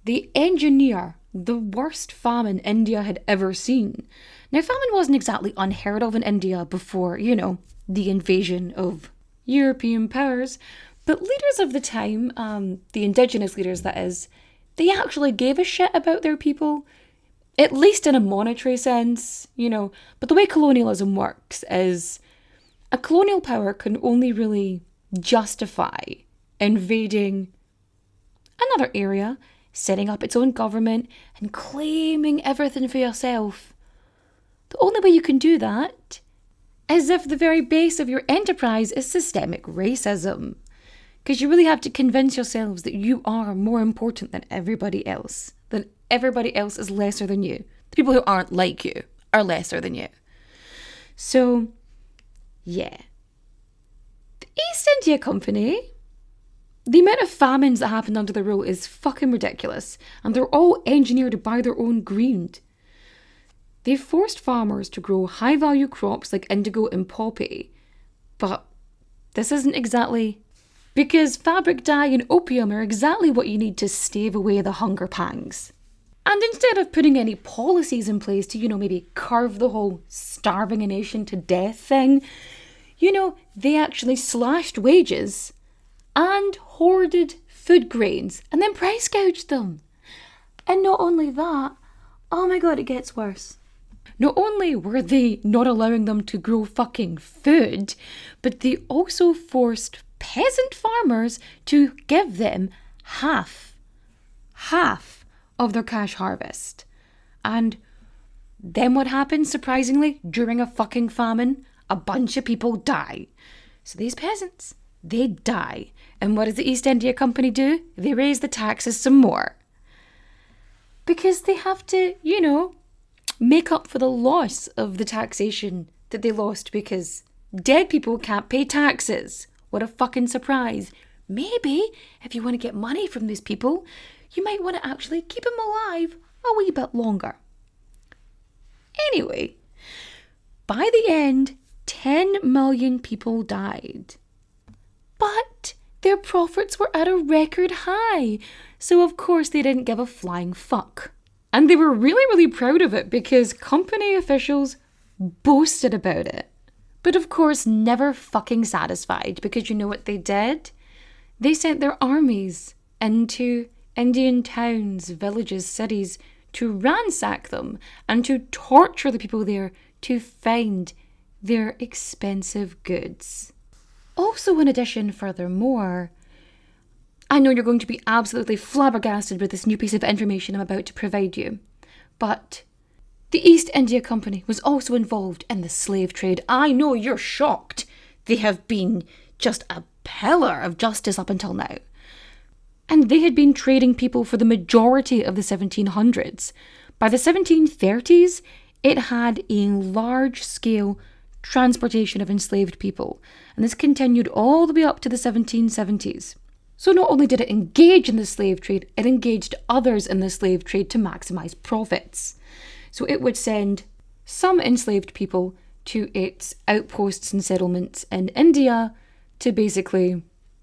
they engineer the worst famine India had ever seen. Now, famine wasn't exactly unheard of in India before, you know, the invasion of European powers, but leaders of the time, the indigenous leaders that is, they actually gave a shit about their people, at least in a monetary sense, you know. But the way colonialism works is a colonial power can only really justify invading another area, setting up its own government, and claiming everything for yourself. The only way you can do that is if the very base of your enterprise is systemic racism. Because you really have to convince yourselves that you are more important than everybody else. That everybody else is lesser than you. The people who aren't like you are lesser than you. So, yeah. The East India Company, the amount of famines that happened under their rule is fucking ridiculous. And they're all engineered by their own greed. They forced farmers to grow high-value crops like indigo and poppy. But this isn't exactly... because fabric dye and opium are exactly what you need to stave away the hunger pangs. And instead of putting any policies in place to, you know, maybe curb the whole starving a nation to death thing, you know, they actually slashed wages and hoarded food grains and then price gouged them. And not only that, oh my god, it gets worse. Not only were they not allowing them to grow fucking food, but they also forced peasant farmers to give them half of their cash harvest. And then what happens, surprisingly, during a fucking famine? A bunch of people die. So these peasants, they die. And what does the East India Company do? They raise the taxes some more. Because they have to, you know, make up for the loss of the taxation that they lost because dead people can't pay taxes. What a fucking surprise. Maybe, if you want to get money from these people, you might want to actually keep them alive a wee bit longer. Anyway, by the end, 10 million people died. But their profits were at a record high, so of course they didn't give a flying fuck. And they were really, really proud of it because company officials boasted about it. But of course, never fucking satisfied, because you know what they did? They sent their armies into Indian towns, villages, cities to ransack them and to torture the people there to find their expensive goods. Also, in addition, furthermore, I know you're going to be absolutely flabbergasted with this new piece of information I'm about to provide you, but the East India Company was also involved in the slave trade. I know you're shocked. They have been just a pillar of justice up until now. And they had been trading people for the majority of the 1700s. By the 1730s, it had a large-scale transportation of enslaved people, and this continued all the way up to the 1770s. So not only did it engage in the slave trade, it engaged others in the slave trade to maximise profits. So it would send some enslaved people to its outposts and settlements in India to basically,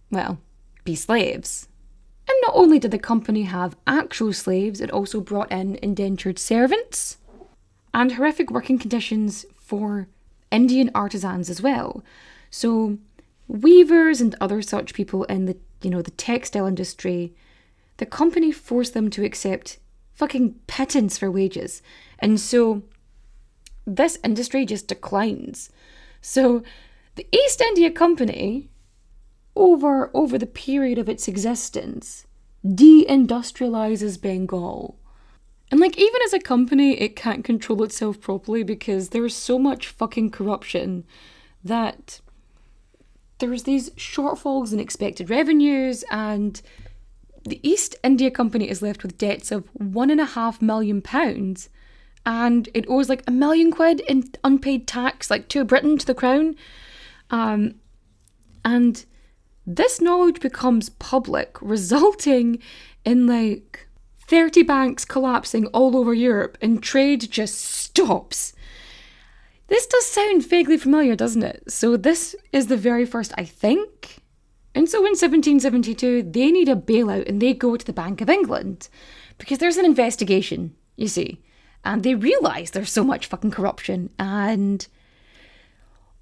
well, be slaves. And not only did the company have actual slaves, it also brought in indentured servants and horrific working conditions for Indian artisans as well. So weavers and other such people in the textile industry, the company forced them to accept fucking pittance for wages. And so this industry just declines. So the East India Company, over the period of its existence, deindustrializes Bengal. And even as a company, it can't control itself properly because there's so much fucking corruption that there's these shortfalls in expected revenues, and the East India Company is left with debts of £1.5 million, and it owes £1 million in unpaid tax, to Britain, to the Crown. And this knowledge becomes public, resulting in 30 banks collapsing all over Europe, and trade just stops. This does sound vaguely familiar, doesn't it? So this is the very first, I think. And so in 1772, they need a bailout and they go to the Bank of England because there's an investigation, you see. And they realise there's so much fucking corruption. And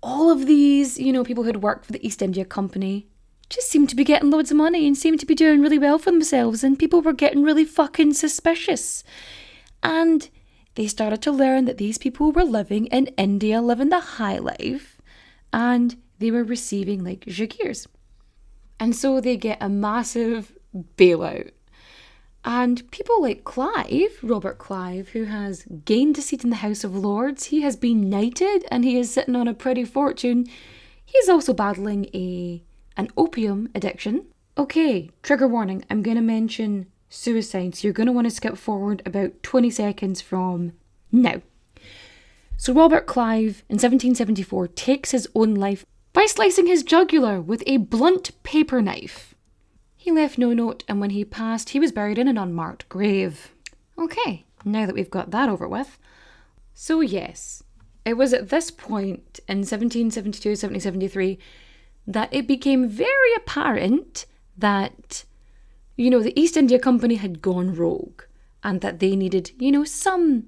all of these, people who'd worked for the East India Company just seemed to be getting loads of money and seemed to be doing really well for themselves. And people were getting really fucking suspicious. And they started to learn that these people were living in India, living the high life, and they were receiving jagirs. And so they get a massive bailout. And people like Clive, Robert Clive, who has gained a seat in the House of Lords, he has been knighted and he is sitting on a pretty fortune. He's also battling an opium addiction. Okay, trigger warning, I'm going to mention suicide, so you're going to want to skip forward about 20 seconds from now. So Robert Clive in 1774 takes his own life by slicing his jugular with a blunt paper knife. He left no note, and when he passed, he was buried in an unmarked grave. Okay, now that we've got that over with. So yes, it was at this point in 1772, 1773 that it became very apparent that the East India Company had gone rogue and that they needed, some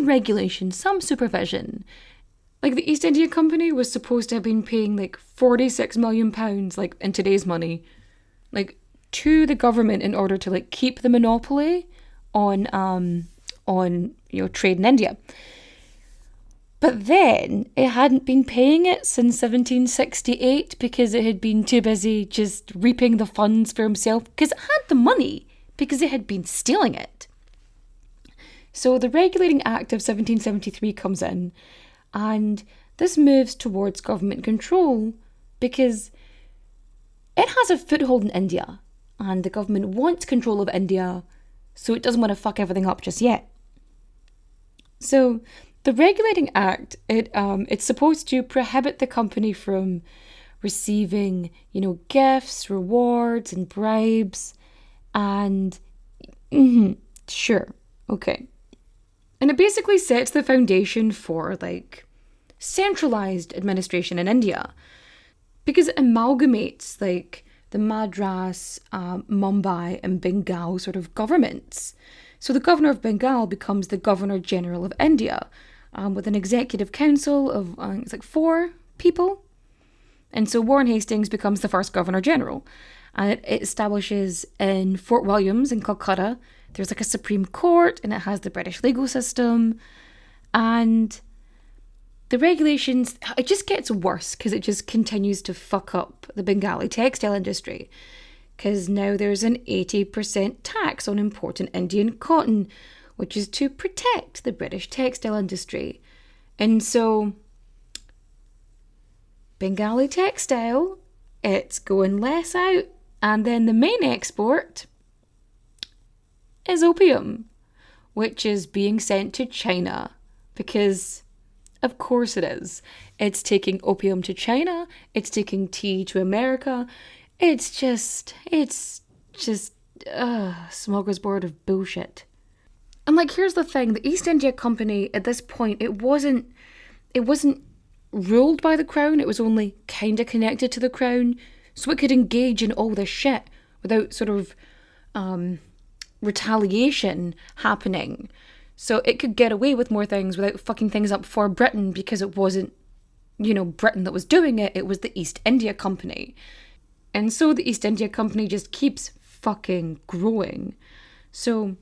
regulation, some supervision. The East India Company was supposed to have been paying £46 million, in today's money, to the government in order to keep the monopoly on trade in India. But then it hadn't been paying it since 1768 because it had been too busy just reaping the funds for himself because it had the money because it had been stealing it. So the Regulating Act of 1773 comes in, and this moves towards government control because it has a foothold in India and the government wants control of India, so it doesn't want to fuck everything up just yet. So the Regulating Act, it's supposed to prohibit the company from receiving, gifts, rewards, and bribes, and sure, okay. And it basically sets the foundation for centralized administration in India, because it amalgamates the Madras, Mumbai, and Bengal sort of governments. So the governor of Bengal becomes the Governor General of India, with an executive council of, 4 people. And so Warren Hastings becomes the first Governor General. And it establishes in Fort Williams in Calcutta, there's like a Supreme Court, and it has the British legal system. And the regulations, it just gets worse because it just continues to fuck up the Bengali textile industry. Because now there's an 80% tax on imported Indian cotton, which is to protect the British textile industry. And so Bengali textile, it's going less out. And then the main export is opium, which is being sent to China because, of course it is. It's taking opium to China. It's taking tea to America. It's just smorgasbord of bullshit. And like, here's the thing. The East India Company at this point, it wasn't ruled by the crown. It was only kind of connected to the crown. So it could engage in all this shit without sort of retaliation happening. So it could get away with more things without fucking things up for Britain because it wasn't, Britain that was doing it. It was the East India Company. And so the East India Company just keeps fucking growing. So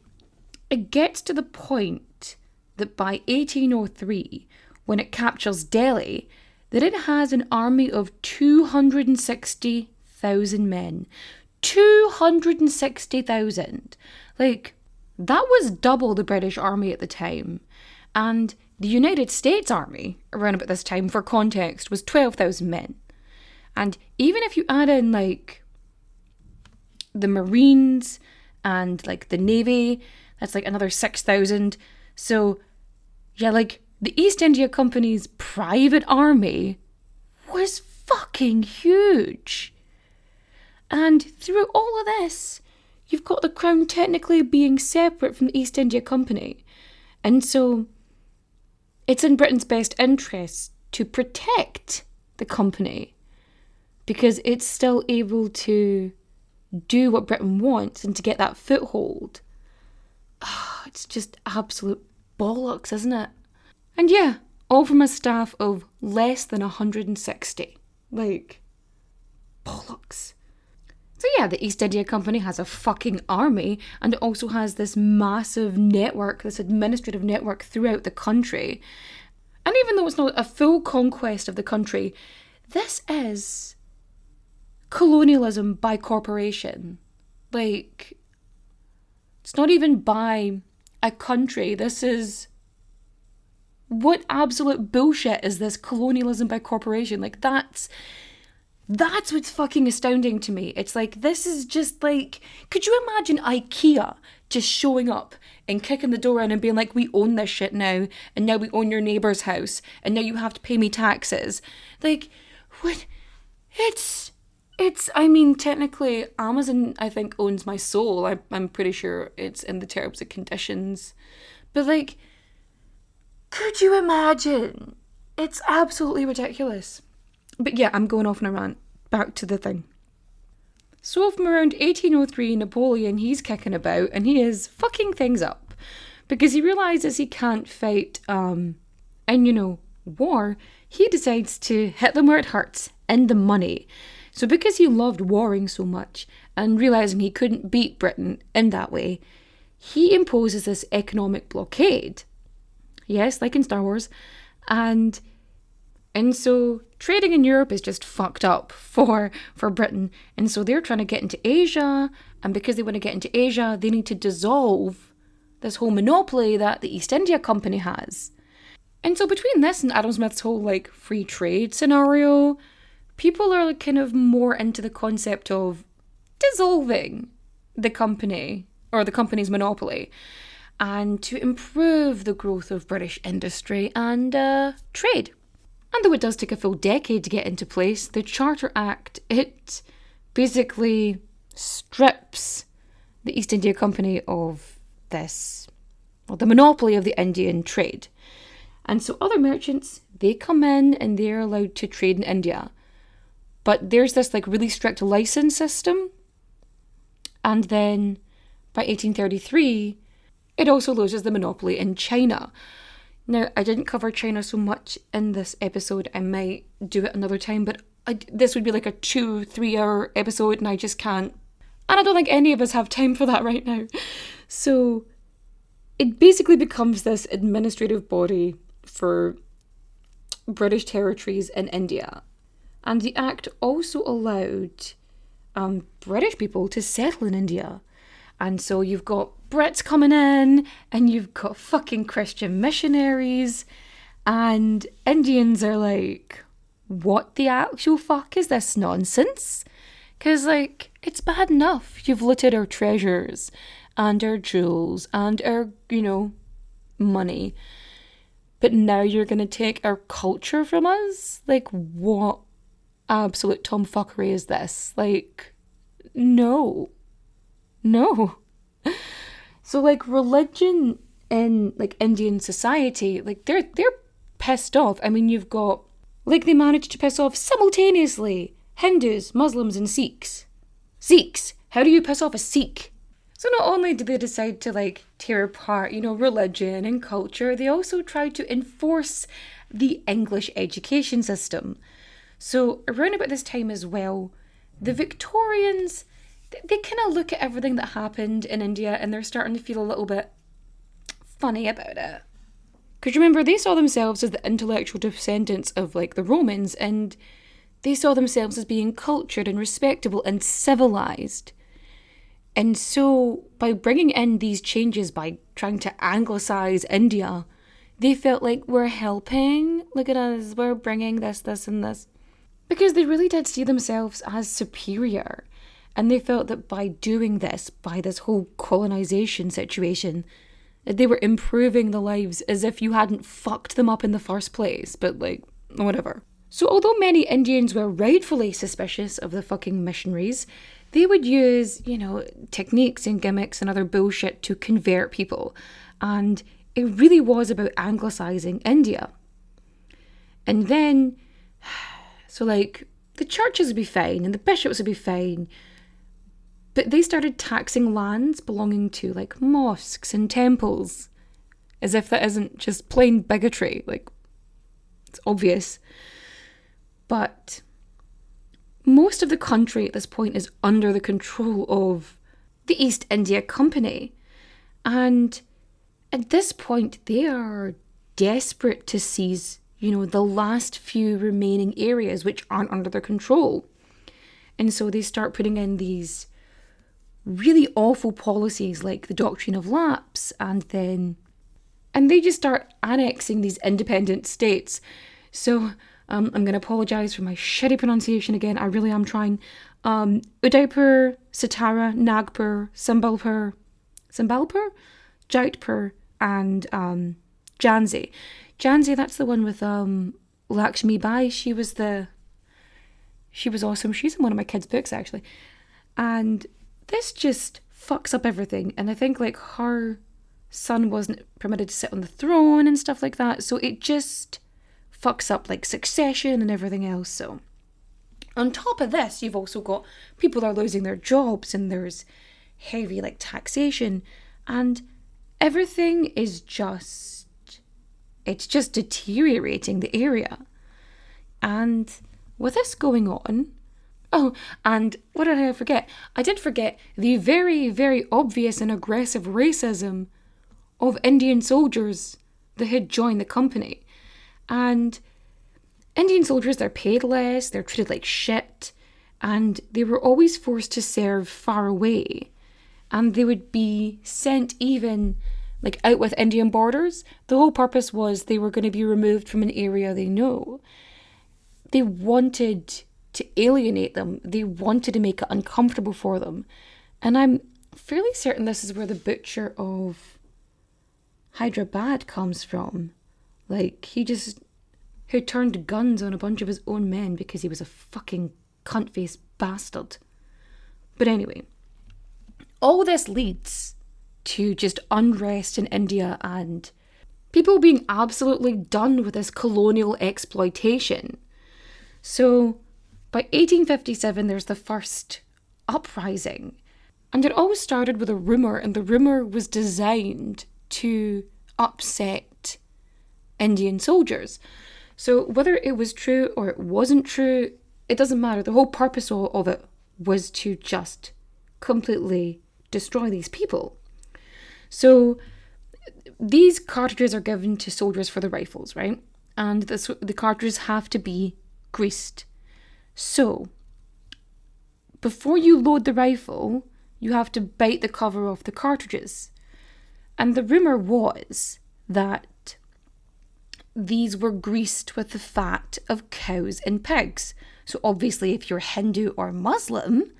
it gets to the point that by 1803, when it captures Delhi, that it has an army of 260,000 men. 260,000. Like, that was double the British Army at the time. And the United States Army, around about this time, for context, was 12,000 men. And even if you add in, like, the Marines and, like, the Navy, that's, like, another 6,000. So, yeah, like, the East India Company's private army was fucking huge. And through all of this, you've got the crown technically being separate from the East India Company. And so it's in Britain's best interest to protect the company because it's still able to do what Britain wants and to get that foothold. Oh, it's just absolute bollocks, isn't it? And yeah, all from a staff of less than 160. Like, bollocks. So yeah, the East India Company has a fucking army, and it also has this massive network, this administrative network throughout the country. And even though it's not a full conquest of the country, this is colonialism by corporation. Like, it's not even by a country. This is... What absolute bullshit is this colonialism by corporation? Like, that's what's fucking astounding to me. It's like, this is just like, could you imagine IKEA just showing up and kicking the door in and being like, we own this shit now, and now we own your neighbour's house, and now you have to pay me taxes. Like, what? I mean, technically, Amazon, I think, owns my soul. I'm pretty sure it's in the terms and conditions. But like, could you imagine? It's absolutely ridiculous. But yeah, I'm going off on a rant. Back to the thing. So from around 1803, Napoleon, he's kicking about and he is fucking things up. Because he realises he can't fight, war. He decides to hit them where it hurts, in the money. So because he loved warring so much and realising he couldn't beat Britain in that way, he imposes this economic blockade. Yes, like in Star Wars. And so trading in Europe is just fucked up for Britain. And so they're trying to get into Asia. And because they want to get into Asia, they need to dissolve this whole monopoly that the East India Company has. And so between this and Adam Smith's whole like free trade scenario, people are kind of more into the concept of dissolving the company or the company's monopoly, and to improve the growth of British industry and trade. And though it does take a full decade to get into place, the Charter Act, it basically strips the East India Company of this, well, the monopoly of the Indian trade. And so other merchants, they come in and they're allowed to trade in India. But there's this like really strict license system. And then by 1833, it also loses the monopoly in China. Now, I didn't cover China so much in this episode. I might do it another time, but this would be like a 2-3 hour episode and I just can't. And I don't think any of us have time for that right now. So it basically becomes this administrative body for British territories in India. And the Act also allowed British people to settle in India. And so you've got Brits coming in, and you've got fucking Christian missionaries, and Indians are like, what the actual fuck is this nonsense? Because, like, it's bad enough you've looted our treasures and our jewels and our, money. But now you're going to take our culture from us? Like, what absolute tomfuckery is this? Like, no. So, like, religion in, like, Indian society, like, they're pissed off. I mean, you've got, like, they managed to piss off simultaneously Hindus, Muslims, and Sikhs. Sikhs! How do you piss off a Sikh? So not only did they decide to, like, tear apart, religion and culture, they also tried to enforce the English education system. So around about this time as well, the Victorians, they kind of look at everything that happened in India and they're starting to feel a little bit funny about it. Because remember, they saw themselves as the intellectual descendants of, like, the Romans, and they saw themselves as being cultured and respectable and civilized. And so by bringing in these changes, by trying to anglicize India, they felt like, we're helping, look at us, we're bringing this, and this. Because they really did see themselves as superior. And they felt that by doing this, by this whole colonization situation, that they were improving the lives as if you hadn't fucked them up in the first place. But, like, whatever. So although many Indians were rightfully suspicious of the fucking missionaries, they would use, techniques and gimmicks and other bullshit to convert people. And it really was about anglicizing India. And then, so, like, the churches would be fine and the bishops would be fine, but they started taxing lands belonging to, like, mosques and temples, as if that isn't just plain bigotry. Like, it's obvious. But most of the country at this point is under the control of the East India Company. And at this point, they are desperate to seize, the last few remaining areas which aren't under their control. And so they start putting in these really awful policies like the doctrine of lapse, and they just start annexing these independent states. So I'm going to apologise for my shitty pronunciation again. I really am trying. Udaipur, Satara, Nagpur, Sambalpur, Jaitpur, and Jhansi. Jhansi, that's the one with Lakshmi Bai. She was awesome. She's in one of my kids' books, actually. And this just fucks up everything. And I think, like, her son wasn't permitted to sit on the throne and stuff like that. So it just fucks up, like, succession and everything else. So on top of this, you've also got people are losing their jobs, and there's heavy, like, taxation, and everything is just deteriorating the area. And with this going on, oh, and what did I forget? I did forget the very, very obvious and aggressive racism of Indian soldiers that had joined the company. And Indian soldiers, they're paid less, they're treated like shit, and they were always forced to serve far away. And they would be sent even, like, out with Indian borders. The whole purpose was they were going to be removed from an area they know. They wanted to alienate them. They wanted to make it uncomfortable for them. And I'm fairly certain this is where the butcher of Hyderabad comes from. Like, who turned guns on a bunch of his own men because he was a fucking cunt-faced bastard. But anyway, all this leads to just unrest in India and people being absolutely done with this colonial exploitation. So by 1857, there's the first uprising. And it all started with a rumour, and the rumour was designed to upset Indian soldiers. So whether it was true or it wasn't true, it doesn't matter. The whole purpose of it was to just completely destroy these people. So these cartridges are given to soldiers for the rifles, right? And the cartridges have to be greased. So before you load the rifle, you have to bite the cover off the cartridges. And the rumour was that these were greased with the fat of cows and pigs. So obviously if you're Hindu or Muslim,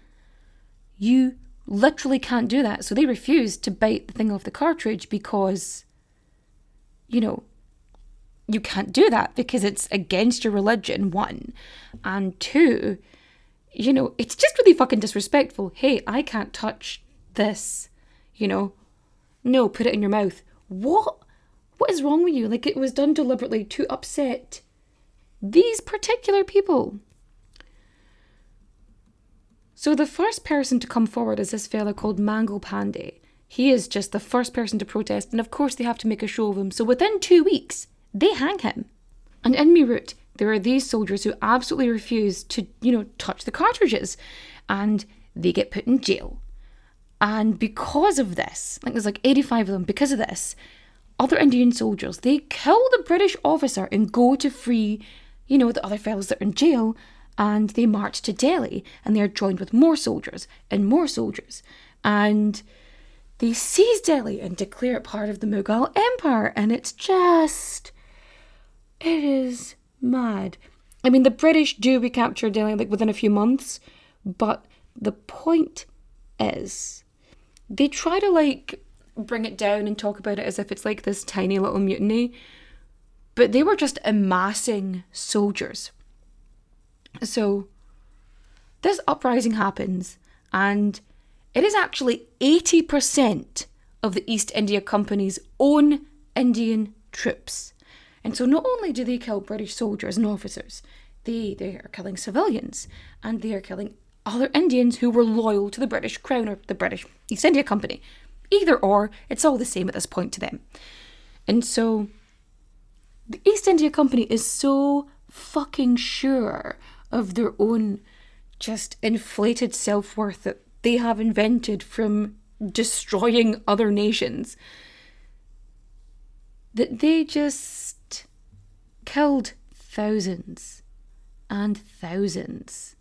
you literally can't do that. So they refused to bite the thing off the cartridge because, you know, you can't do that because it's against your religion, one. And two, you know, it's just really fucking disrespectful. Hey, I can't touch this, you know. No, put it in your mouth. What is wrong with you? Like, it was done deliberately to upset these particular people. So the first person to come forward is this fella called Mangal Pandey. He is just the first person to protest, and of course they have to make a show of him. So within 2 weeks, they hang him. And in Meerut, there are these soldiers who absolutely refuse to, you know, touch the cartridges, and they get put in jail. And because of this, like there's like 85 of them, because of this, other Indian soldiers, they kill the British officer and go to free, you know, the other fellas that are in jail, and they march to Delhi, and they're joined with more soldiers and more soldiers. And they seize Delhi and declare it part of the Mughal Empire, and it's just... it is mad. I mean, the British do recapture Delhi like within a few months, but the point is, they try to like bring it down and talk about it as if it's like this tiny little mutiny, but they were just amassing soldiers. So this uprising happens, and it is actually 80% of the East India Company's own Indian troops. And so not only do they kill British soldiers and officers, they are killing civilians, and they are killing other Indians who were loyal to the British Crown or the British East India Company. Either or, it's all the same at this point to them. And so the East India Company is so fucking sure of their own just inflated self-worth that they have invented from destroying other nations, that they just killed thousands and thousands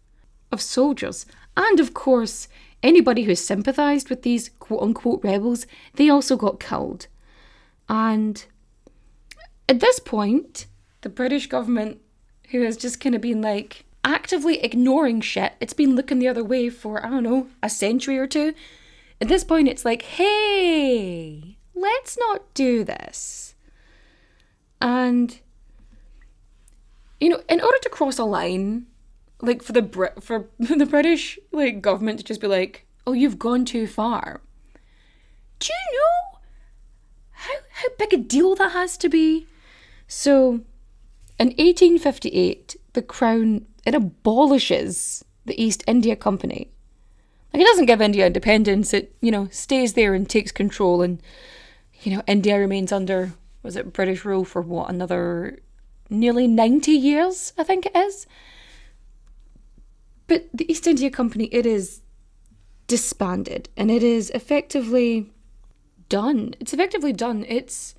of soldiers. And of course, anybody who sympathised with these quote-unquote rebels, they also got killed. And at this point, the British government, who has just kind of been like actively ignoring shit, it's been looking the other way for, I don't know, a century or two. At this point, it's like, hey, let's not do this. And, you know, in order to cross a line, like for the British like government to just be like, oh, you've gone too far. Do you know how big a deal that has to be? So, in 1858, the Crown, it abolishes the East India Company. Like, it doesn't give India independence. It, you know, stays there and takes control, and, you know, India remains under, was it British rule for what, another nearly 90 years, I think it is. But the East India Company, it is disbanded, and it is effectively done. It's effectively done. It's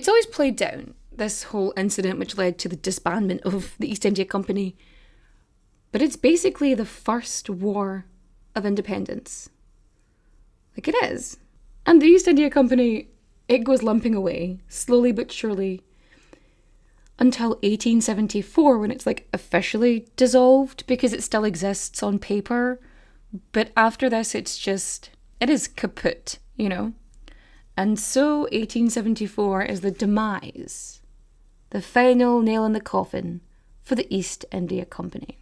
always played down, this whole incident which led to the disbandment of the East India Company. But it's basically the first war of independence. Like, it is. And the East India Company, it goes limping away, slowly but surely, until 1874, when it's like officially dissolved, because it still exists on paper. But after this, it's just, it is kaput, you know? And so 1874 is the demise, the final nail in the coffin for the East India Company.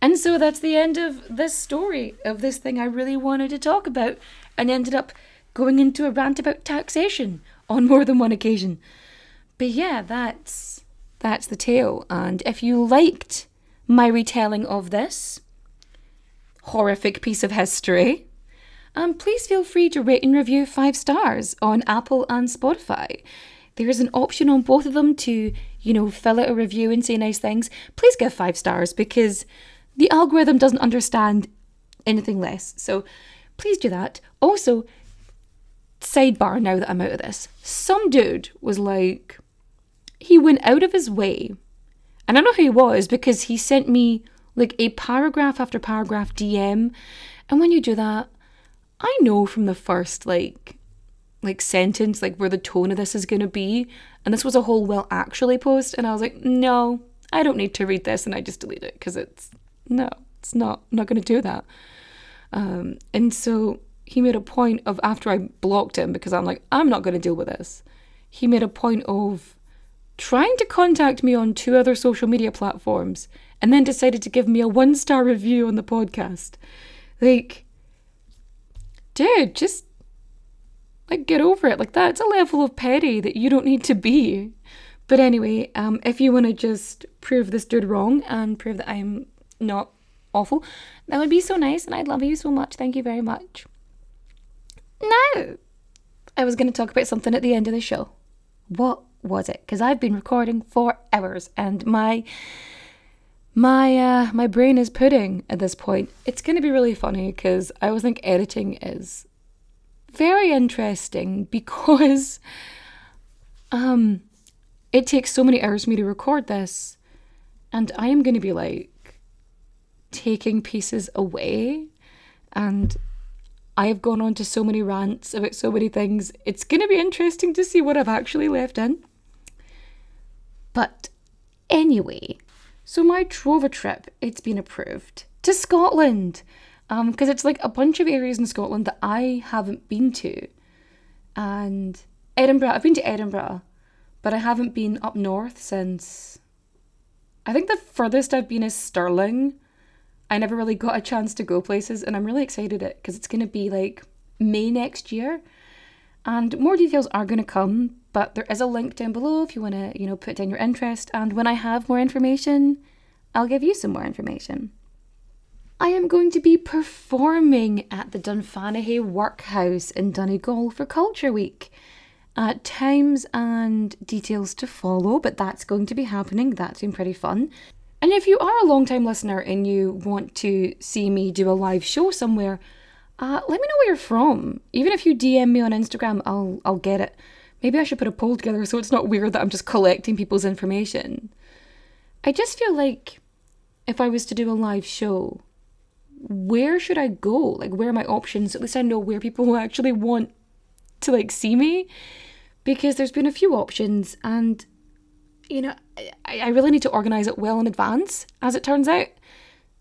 And so that's the end of this story, of this thing I really wanted to talk about, and ended up going into a rant about taxation on more than one occasion. But yeah, that's the tale. And if you liked my retelling of this horrific piece of history, please feel free to rate and review 5 stars on Apple and Spotify. there's an option on both of them to, fill out a review and say nice things. Please give 5 stars because the algorithm doesn't understand anything less. So please do that. Also, sidebar now that I'm out of this. Some dude was like, he went out of his way. And I know who he was because he sent me like a paragraph after paragraph DM. And when you do that, I know from the first like sentence, like where the tone of this is going to be. And this was a whole well actually post. And I was like, no, I don't need to read this. And I just delete it because it's not going to do that. And so he made a point of, after I blocked him, because I'm like, I'm not going to deal with this. He made a point of trying to contact me on 2 other social media platforms and then decided to give me a 1-star review on the podcast. Like, dude, just get over it. Like, that's a level of petty that you don't need to be. But anyway, if you want to just prove this dude wrong and prove that I'm not awful, that would be so nice and I'd love you so much. Thank you very much. Now, I was going to talk about something at the end of the show. What was it? Because I've been recording for hours and my brain is pudding at this point. It's going to be really funny because I always think editing is very interesting because it takes so many hours for me to record this, and I am going to be like taking pieces away, and I have gone on to so many rants about so many things. It's going to be interesting to see what I've actually left in. But anyway, so my Trova trip, it's been approved to Scotland. Because it's like a bunch of areas in Scotland that I haven't been to. And Edinburgh, I've been to Edinburgh, but I haven't been up north since, I think the furthest I've been is Stirling. I never really got a chance to go places, and I'm really excited because it's going to be like May next year. And more details are going to come, but there is a link down below if you want to, put down your interest. And when I have more information, I'll give you some more information. I am going to be performing at the Dunfanaghy Workhouse in Donegal for Culture Week. Times and details to follow, but that's going to be happening. That's been pretty fun. And if you are a long-time listener and you want to see me do a live show somewhere, let me know where you're from. Even if you DM me on Instagram, I'll get it. Maybe I should put a poll together so it's not weird that I'm just collecting people's information. I just feel like if I was to do a live show, where should I go? Like, where are my options? At least I know where people will actually want to see me, because there's been a few options, and I really need to organise it well in advance, as it turns out.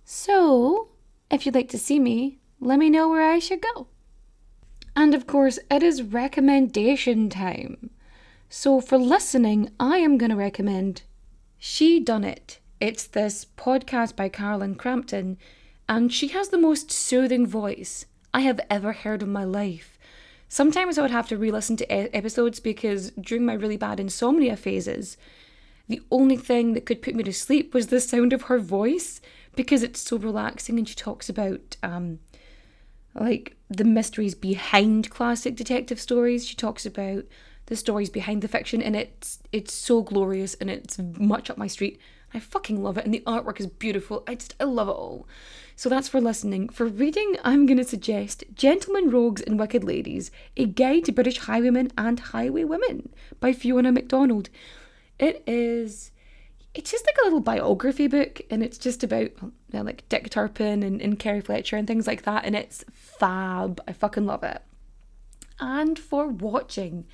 So if you'd like to see me, let me know where I should go. And of course, it is recommendation time. So for listening, I am going to recommend She Done It. It's this podcast by Carolyn Crampton, and she has the most soothing voice I have ever heard in my life. Sometimes I would have to re-listen to episodes because during my really bad insomnia phases, the only thing that could put me to sleep was the sound of her voice, because it's so relaxing, and she talks about the mysteries behind classic detective stories. She talks about the stories behind the fiction, and it's so glorious and it's much up my street. I fucking love it, and the artwork is beautiful. I love it all. So that's for listening. For reading, I'm going to suggest Gentlemen, Rogues and Wicked Ladies, A Guide to British Highwaymen and Highwaywomen by Fiona MacDonald. It's just like a little biography book, and it's just about Dick Turpin and Kerry Fletcher and things like that, and it's fab. I fucking love it. And for watching,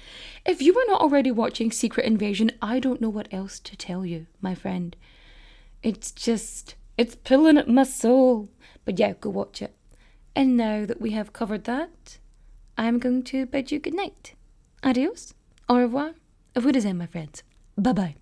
if you were not already watching Secret Invasion, I don't know what else to tell you, my friend. It's pulling at my soul. But yeah, go watch it. And now that we have covered that, I'm going to bid you good night. Adios, au revoir, auf Wiedersehen, my friends. Bye-bye.